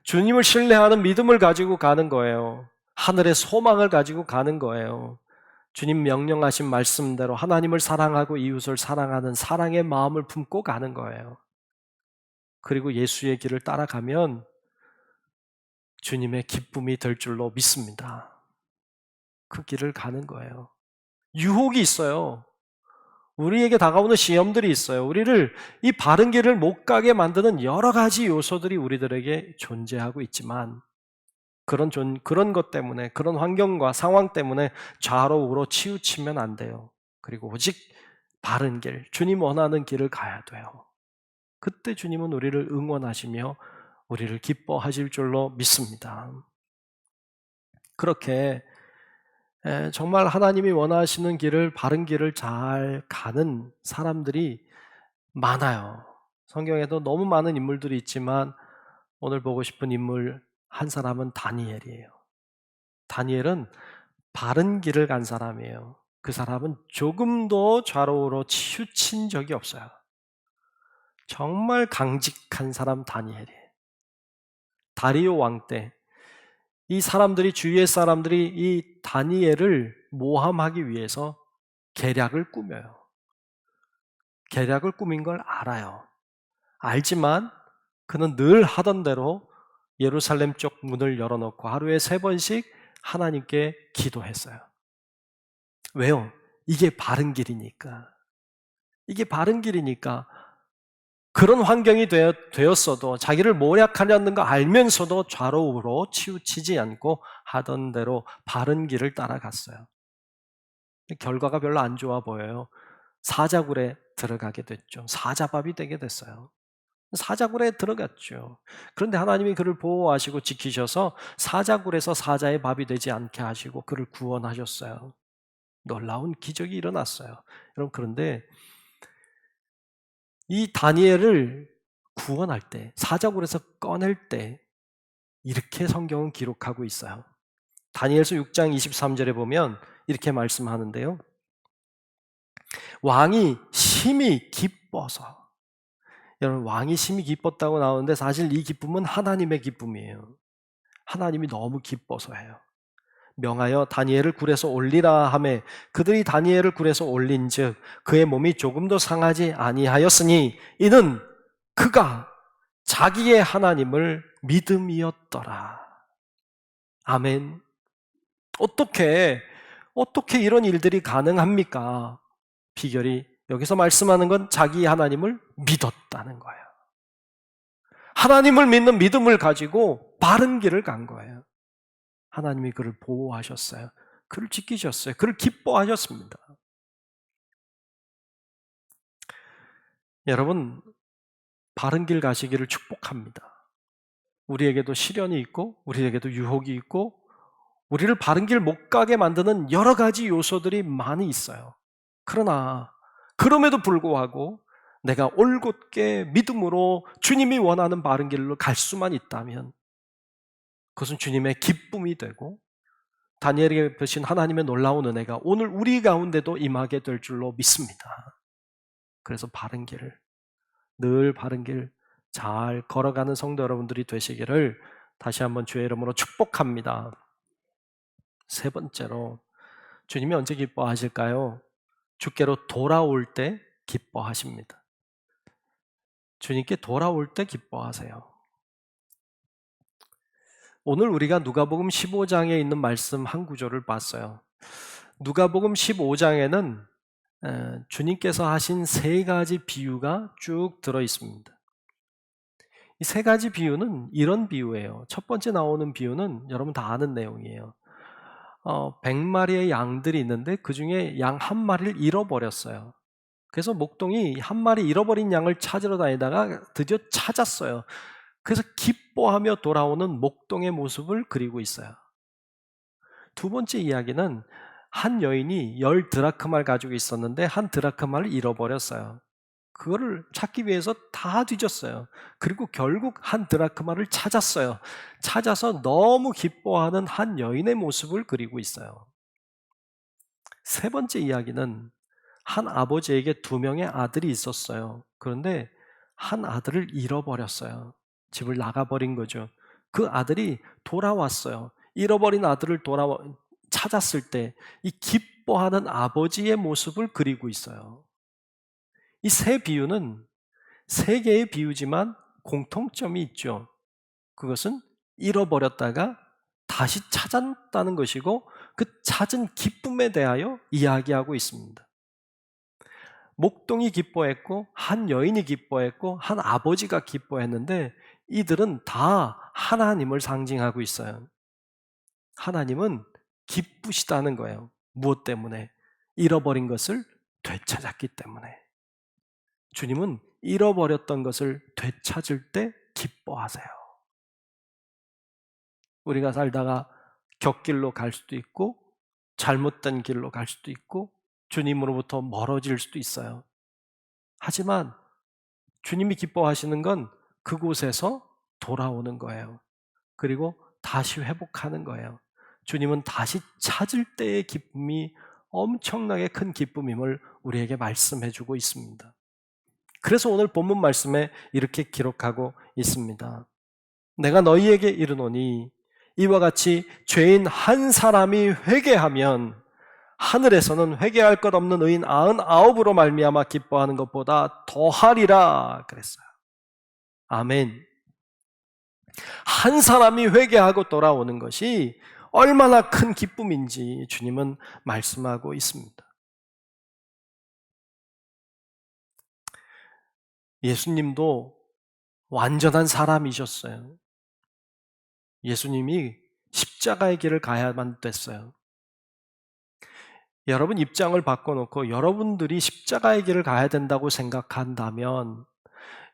주님을 신뢰하는 믿음을 가지고 가는 거예요. 하늘의 소망을 가지고 가는 거예요. 주님 명령하신 말씀대로 하나님을 사랑하고 이웃을 사랑하는 사랑의 마음을 품고 가는 거예요. 그리고 예수의 길을 따라가면 주님의 기쁨이 될 줄로 믿습니다. 그 길을 가는 거예요. 유혹이 있어요. 우리에게 다가오는 시험들이 있어요. 우리를 이 바른 길을 못 가게 만드는 여러 가지 요소들이 우리들에게 존재하고 있지만 그런 것 때문에, 그런 환경과 상황 때문에 좌로 우로 치우치면 안 돼요. 그리고 오직 바른 길, 주님 원하는 길을 가야 돼요. 그때 주님은 우리를 응원하시며 우리를 기뻐하실 줄로 믿습니다. 그렇게 정말 하나님이 원하시는 길을, 바른 길을 잘 가는 사람들이 많아요. 성경에도 너무 많은 인물들이 있지만 오늘 보고 싶은 인물 한 사람은 다니엘이에요. 다니엘은 바른 길을 간 사람이에요. 그 사람은 조금도 좌로우로 치우친 적이 없어요. 정말 강직한 사람 다니엘이에요. 다리오 왕 때 이 사람들이, 주위의 사람들이 이 다니엘을 모함하기 위해서 계략을 꾸며요. 계략을 꾸민 걸 알아요. 알지만 그는 늘 하던 대로 예루살렘 쪽 문을 열어놓고 하루에 3번씩 하나님께 기도했어요. 왜요? 이게 바른 길이니까. 이게 바른 길이니까. 그런 환경이 되었어도 자기를 모략하려는 거 알면서도 좌로 우로 치우치지 않고 하던 대로 바른 길을 따라갔어요. 결과가 별로 안 좋아 보여요. 사자굴에 들어가게 됐죠. 사자밥이 되게 됐어요. 사자굴에 들어갔죠. 그런데 하나님이 그를 보호하시고 지키셔서 사자굴에서 사자의 밥이 되지 않게 하시고 그를 구원하셨어요. 놀라운 기적이 일어났어요. 여러분, 그런데 이 다니엘을 구원할 때, 사자굴에서 꺼낼 때 이렇게 성경은 기록하고 있어요. 다니엘서 6장 23절에 보면 이렇게 말씀하는데요. 왕이 심히 기뻐서, 여러분, 왕이 심히 기뻤다고 나오는데 사실 이 기쁨은 하나님의 기쁨이에요. 하나님이 너무 기뻐서 해요. 명하여 다니엘을 굴에서 올리라 하매 그들이 다니엘을 굴에서 올린즉 그의 몸이 조금도 상하지 아니하였으니 이는 그가 자기의 하나님을 믿음이었더라. 아멘. 어떻게 이런 일들이 가능합니까? 비결이 여기서 말씀하는 건 자기 하나님을 믿었다는 거예요. 하나님을 믿는 믿음을 가지고 바른 길을 간 거예요. 하나님이 그를 보호하셨어요. 그를 지키셨어요. 그를 기뻐하셨습니다. 여러분, 바른 길 가시기를 축복합니다. 우리에게도 시련이 있고 우리에게도 유혹이 있고 우리를 바른 길 못 가게 만드는 여러 가지 요소들이 많이 있어요. 그러나 그럼에도 불구하고 내가 올곧게 믿음으로 주님이 원하는 바른 길로 갈 수만 있다면 그것은 주님의 기쁨이 되고 다니엘에게 베푸신 하나님의 놀라운 은혜가 오늘 우리 가운데도 임하게 될 줄로 믿습니다. 그래서 바른 길을, 늘 바른 길 잘 걸어가는 성도 여러분들이 되시기를 다시 한번 주의 이름으로 축복합니다. 세 번째로, 주님이 언제 기뻐하실까요? 주께로 돌아올 때 기뻐하십니다. 주님께 돌아올 때 기뻐하세요. 오늘 우리가 누가복음 15장에 있는 말씀 한 구절을 봤어요. 누가복음 15장에는 주님께서 하신 세 가지 비유가 쭉 들어 있습니다. 이 세 가지 비유는 이런 비유예요. 첫 번째 나오는 비유는 여러분 다 아는 내용이에요. 100마리의 양들이 있는데 그 중에 양 한 마리를 잃어버렸어요. 그래서 목동이 한 마리 잃어버린 양을 찾으러 다니다가 드디어 찾았어요. 그래서 기뻐하며 돌아오는 목동의 모습을 그리고 있어요. 두 번째 이야기는 한 여인이 10 드라크마를 가지고 있었는데 한 드라크마를 잃어버렸어요. 그거를 찾기 위해서 다 뒤졌어요. 그리고 결국 한 드라크마를 찾았어요. 찾아서 너무 기뻐하는 한 여인의 모습을 그리고 있어요. 세 번째 이야기는 한 아버지에게 2명의 아들이 있었어요. 그런데 한 아들을 잃어버렸어요. 집을 나가버린 거죠. 그 아들이 돌아왔어요. 잃어버린 아들을 찾았을 때 이 기뻐하는 아버지의 모습을 그리고 있어요. 이 세 비유는 세 개의 비유지만 공통점이 있죠. 그것은 잃어버렸다가 다시 찾았다는 것이고 그 찾은 기쁨에 대하여 이야기하고 있습니다. 목동이 기뻐했고 한 여인이 기뻐했고 한 아버지가 기뻐했는데 이들은 다 하나님을 상징하고 있어요. 하나님은 기쁘시다는 거예요. 무엇 때문에? 잃어버린 것을 되찾았기 때문에. 주님은 잃어버렸던 것을 되찾을 때 기뻐하세요. 우리가 살다가 곁길로 갈 수도 있고 잘못된 길로 갈 수도 있고 주님으로부터 멀어질 수도 있어요. 하지만 주님이 기뻐하시는 건 그곳에서 돌아오는 거예요. 그리고 다시 회복하는 거예요. 주님은 다시 찾을 때의 기쁨이 엄청나게 큰 기쁨임을 우리에게 말씀해 주고 있습니다. 그래서 오늘 본문 말씀에 이렇게 기록하고 있습니다. 내가 너희에게 이르노니 이와 같이 죄인 한 사람이 회개하면 하늘에서는 회개할 것 없는 의인 99으로 말미암아 기뻐하는 것보다 더하리라 그랬어요. 아멘. 한 사람이 회개하고 돌아오는 것이 얼마나 큰 기쁨인지 주님은 말씀하고 있습니다. 예수님도 완전한 사람이셨어요. 예수님이 십자가의 길을 가야만 됐어요. 여러분 입장을 바꿔놓고 여러분들이 십자가의 길을 가야 된다고 생각한다면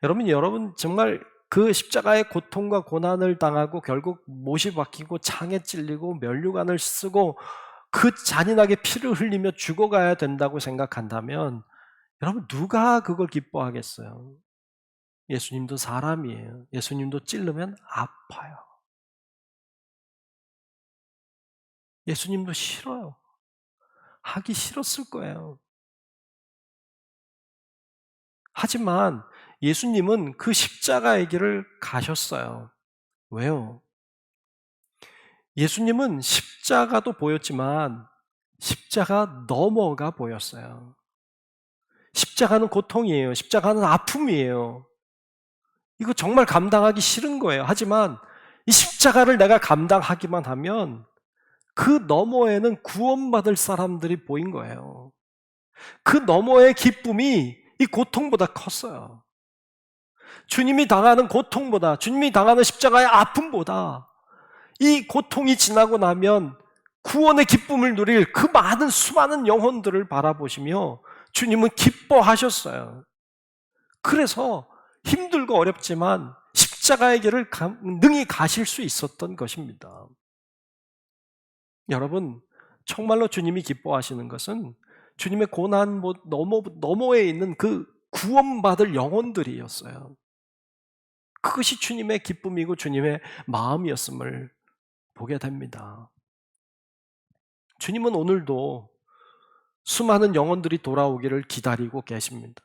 여러분 정말 그 십자가의 고통과 고난을 당하고 결국 못이 박히고 창에 찔리고 면류관을 쓰고 그 잔인하게 피를 흘리며 죽어가야 된다고 생각한다면 여러분 누가 그걸 기뻐하겠어요? 예수님도 사람이에요. 예수님도 찔르면 아파요. 예수님도 싫어요. 하기 싫었을 거예요. 하지만 예수님은 그 십자가의 길을 가셨어요. 왜요? 예수님은 십자가도 보였지만 십자가 넘어가 보였어요. 십자가는 고통이에요. 십자가는 아픔이에요. 이거 정말 감당하기 싫은 거예요. 하지만 이 십자가를 내가 감당하기만 하면 그 너머에는 구원받을 사람들이 보인 거예요. 그 너머의 기쁨이 이 고통보다 컸어요. 주님이 당하는 고통보다, 주님이 당하는 십자가의 아픔보다 이 고통이 지나고 나면 구원의 기쁨을 누릴 그 많은 수많은 영혼들을 바라보시며 주님은 기뻐하셨어요. 그래서 힘들고 어렵지만 십자가의 길을 능히 가실 수 있었던 것입니다. 여러분, 정말로 주님이 기뻐하시는 것은 주님의 고난 너머에 있는 그 구원받을 영혼들이었어요. 그것이 주님의 기쁨이고 주님의 마음이었음을 보게 됩니다. 주님은 오늘도 수많은 영혼들이 돌아오기를 기다리고 계십니다.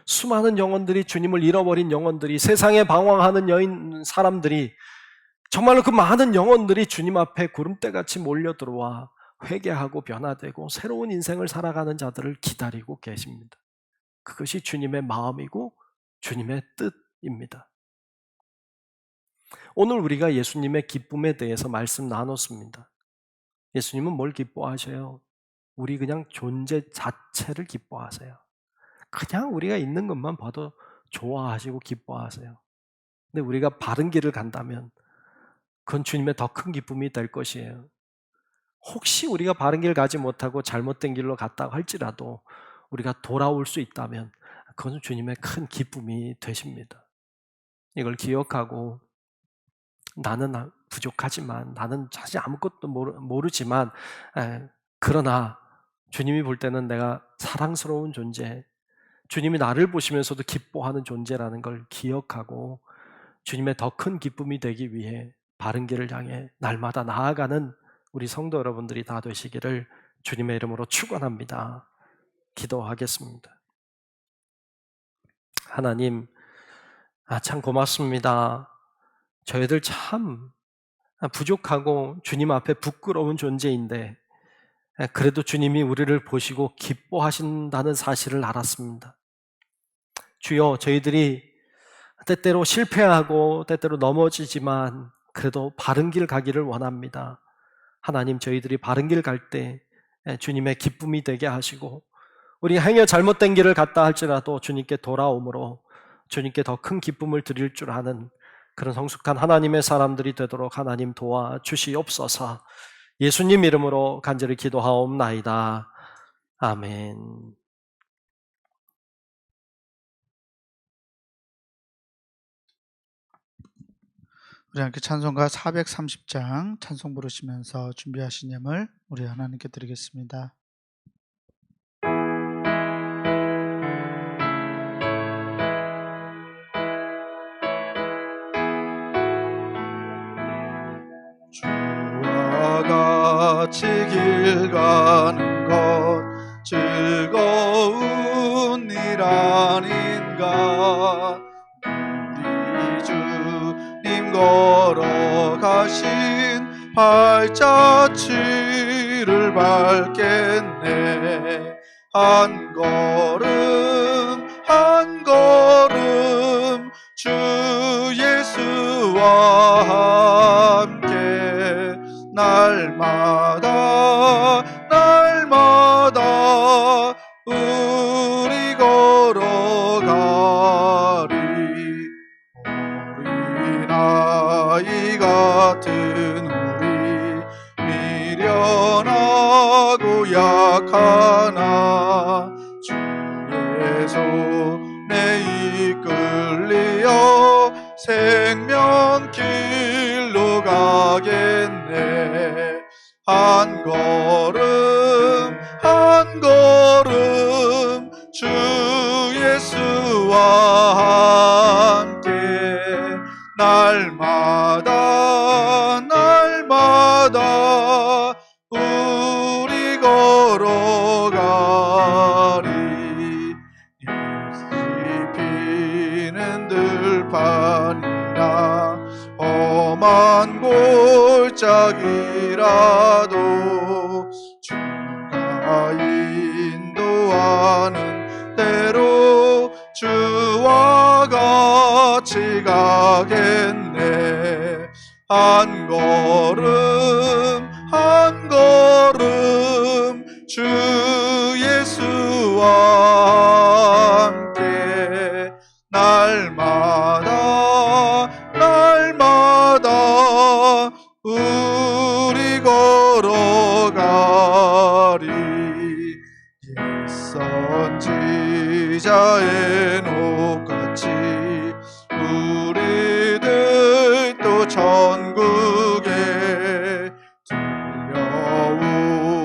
수많은 영혼들이, 주님을 잃어버린 영혼들이, 세상에 방황하는 사람들이, 정말로 그 많은 영혼들이 주님 앞에 구름대같이 몰려 들어와 회개하고 변화되고 새로운 인생을 살아가는 자들을 기다리고 계십니다. 그것이 주님의 마음이고 주님의 뜻입니다. 오늘 우리가 예수님의 기쁨에 대해서 말씀 나눴습니다. 예수님은 뭘 기뻐하셔요? 우리 그냥 존재 자체를 기뻐하세요. 그냥 우리가 있는 것만 봐도 좋아하시고 기뻐하세요. 근데 우리가 바른 길을 간다면 그건 주님의 더 큰 기쁨이 될 것이에요. 혹시 우리가 바른 길 가지 못하고 잘못된 길로 갔다고 할지라도 우리가 돌아올 수 있다면 그건 주님의 큰 기쁨이 되십니다. 이걸 기억하고 나는 부족하지만, 나는 사실 아무것도 모르지만, 그러나 주님이 볼 때는 내가 사랑스러운 존재, 주님이 나를 보시면서도 기뻐하는 존재라는 걸 기억하고 주님의 더 큰 기쁨이 되기 위해 바른 길을 향해 날마다 나아가는 우리 성도 여러분들이 다 되시기를 주님의 이름으로 축원합니다. 기도하겠습니다. 하나님, 참 고맙습니다. 저희들 참 부족하고 주님 앞에 부끄러운 존재인데 그래도 주님이 우리를 보시고 기뻐하신다는 사실을 알았습니다. 주여, 저희들이 때때로 실패하고 때때로 넘어지지만 그래도 바른 길 가기를 원합니다. 하나님, 저희들이 바른 길 갈 때 주님의 기쁨이 되게 하시고 우리 행여 잘못된 길을 갔다 할지라도 주님께 돌아오므로 주님께 더 큰 기쁨을 드릴 줄 아는 그런 성숙한 하나님의 사람들이 되도록 하나님 도와주시옵소서. 예수님 이름으로 간절히 기도하옵나이다. 아멘. 우리 함께 찬송가 430장 찬송 부르시면서 준비하신 예물 우리 하나님께 드리겠습니다. 주와 같이 길 가는 것 즐거운 일 아닌가. 우리 주님 걸어가신 발자취를 밟겠네. 한 걸음 한 걸음 주 예수와 함께 날마다 날마다 우리 걸어가리. 어린아이 같은 우리 미련하고 약하나 주의 손에 이끌려 생명길로 가겠네. 한 걸음 한 걸음 주 예수와 함께 날마다 날마다 우리 걸어가리. 잎피는 들판이나 험한 골짜기라도 주가 인도하는 대로 주와 같이 가겠네. 한 걸음 한 걸음 주 예수와 함께 날마다 날마다 우리 걸어가리. 옛 선지자의 녹같이 우리들 또 천국에 들려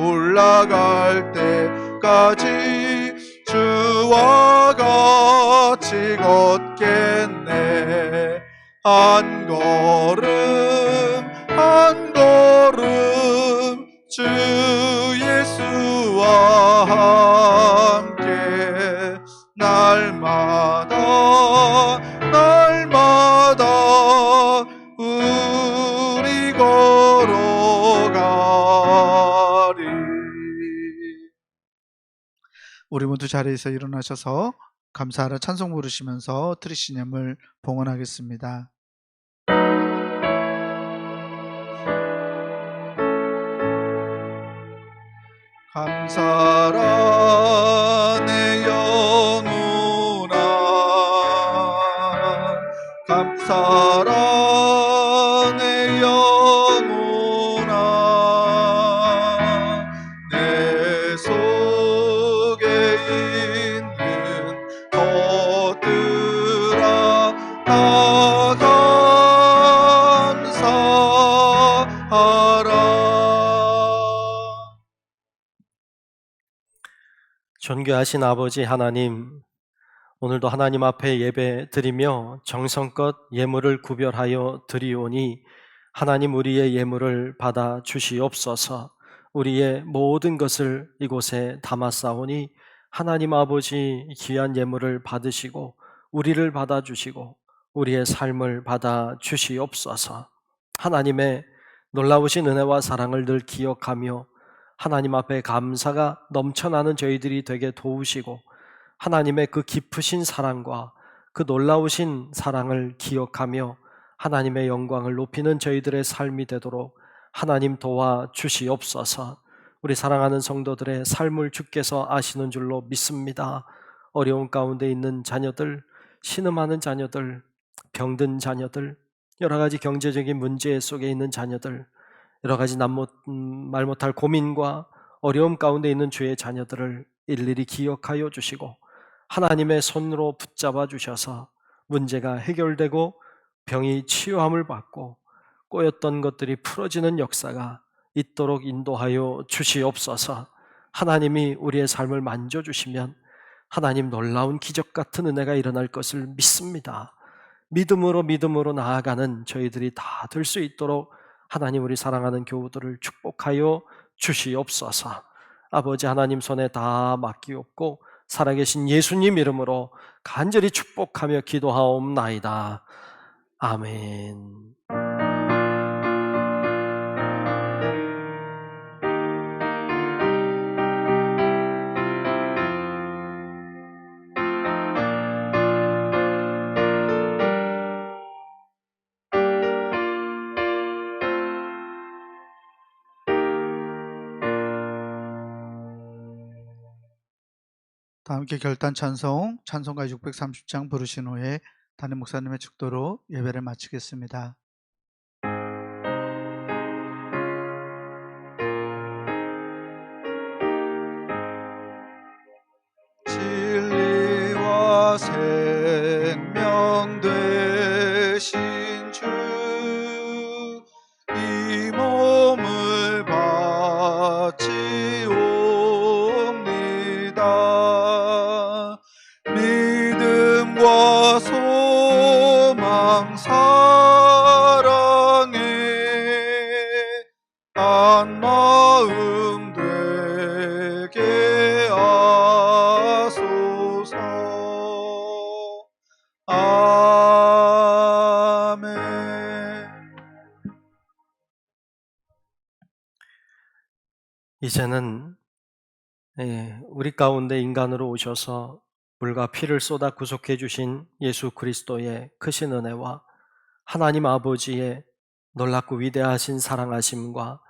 올라갈 때까지 주와 같이 걷겠네. 한 걸음 한 걸음 주 예수와 함께 날마다 날마다 우리 걸어가리. 우리 모두 자리에서 일어나셔서 감사하라 찬송 부르시면서 트리시념을 봉헌하겠습니다. 감사라 내 영혼아, 감사라 내 영혼아, 내 속에 있는 것들아 다 감사하라. 존귀하신 아버지 하나님, 오늘도 하나님 앞에 예배 드리며 정성껏 예물을 구별하여 드리오니 하나님 우리의 예물을 받아 주시옵소서. 우리의 모든 것을 이곳에 담았사오니 하나님 아버지 귀한 예물을 받으시고 우리를 받아 주시고 우리의 삶을 받아 주시옵소서. 하나님의 놀라우신 은혜와 사랑을 늘 기억하며 하나님 앞에 감사가 넘쳐나는 저희들이 되게 도우시고 하나님의 그 깊으신 사랑과 그 놀라우신 사랑을 기억하며 하나님의 영광을 높이는 저희들의 삶이 되도록 하나님 도와 주시옵소서. 우리 사랑하는 성도들의 삶을 주께서 아시는 줄로 믿습니다. 어려운 가운데 있는 자녀들, 신음하는 자녀들, 병든 자녀들, 여러 가지 경제적인 문제 속에 있는 자녀들, 여러 가지 말 못할 고민과 어려움 가운데 있는 주의 자녀들을 일일이 기억하여 주시고 하나님의 손으로 붙잡아 주셔서 문제가 해결되고 병이 치유함을 받고 꼬였던 것들이 풀어지는 역사가 있도록 인도하여 주시옵소서. 하나님이 우리의 삶을 만져주시면 하나님 놀라운 기적 같은 은혜가 일어날 것을 믿습니다. 믿음으로 나아가는 저희들이 다 될 수 있도록 하나님 우리 사랑하는 교우들을 축복하여 주시옵소서. 아버지 하나님 손에 다 맡기옵고 살아계신 예수님 이름으로 간절히 축복하며 기도하옵나이다. 아멘. 다 함께 결단 찬송, 찬송가 630장 부르신 후에 담임 목사님의 축도로 예배를 마치겠습니다. 진리와 생명 되신 주, 이 몸을 바치옵니다. 믿음과 소망 사랑에 한 마음 되게 하소서. 아멘. 이제는 우리 가운데 인간으로 오셔서 물과 피를 쏟아 구속해 주신 예수 그리스도의 크신 은혜와 하나님 아버지의 놀랍고 위대하신 사랑하심과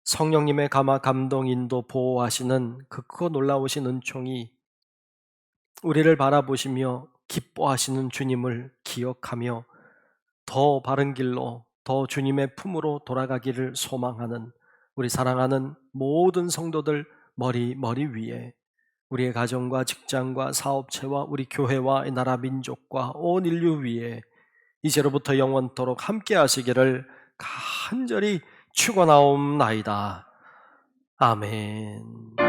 성령님의 감화 감동 인도 보호하시는 그 크고 놀라우신 은총이 우리를 바라보시며 기뻐하시는 주님을 기억하며 더 바른 길로, 더 주님의 품으로 돌아가기를 소망하는 우리 사랑하는 모든 성도들 머리 위에 우리의 가정과 직장과 사업체와 우리 교회와 이 나라 민족과 온 인류 위에 이제로부터 영원토록 함께 하시기를 간절히 축원하옵나이다. 아멘.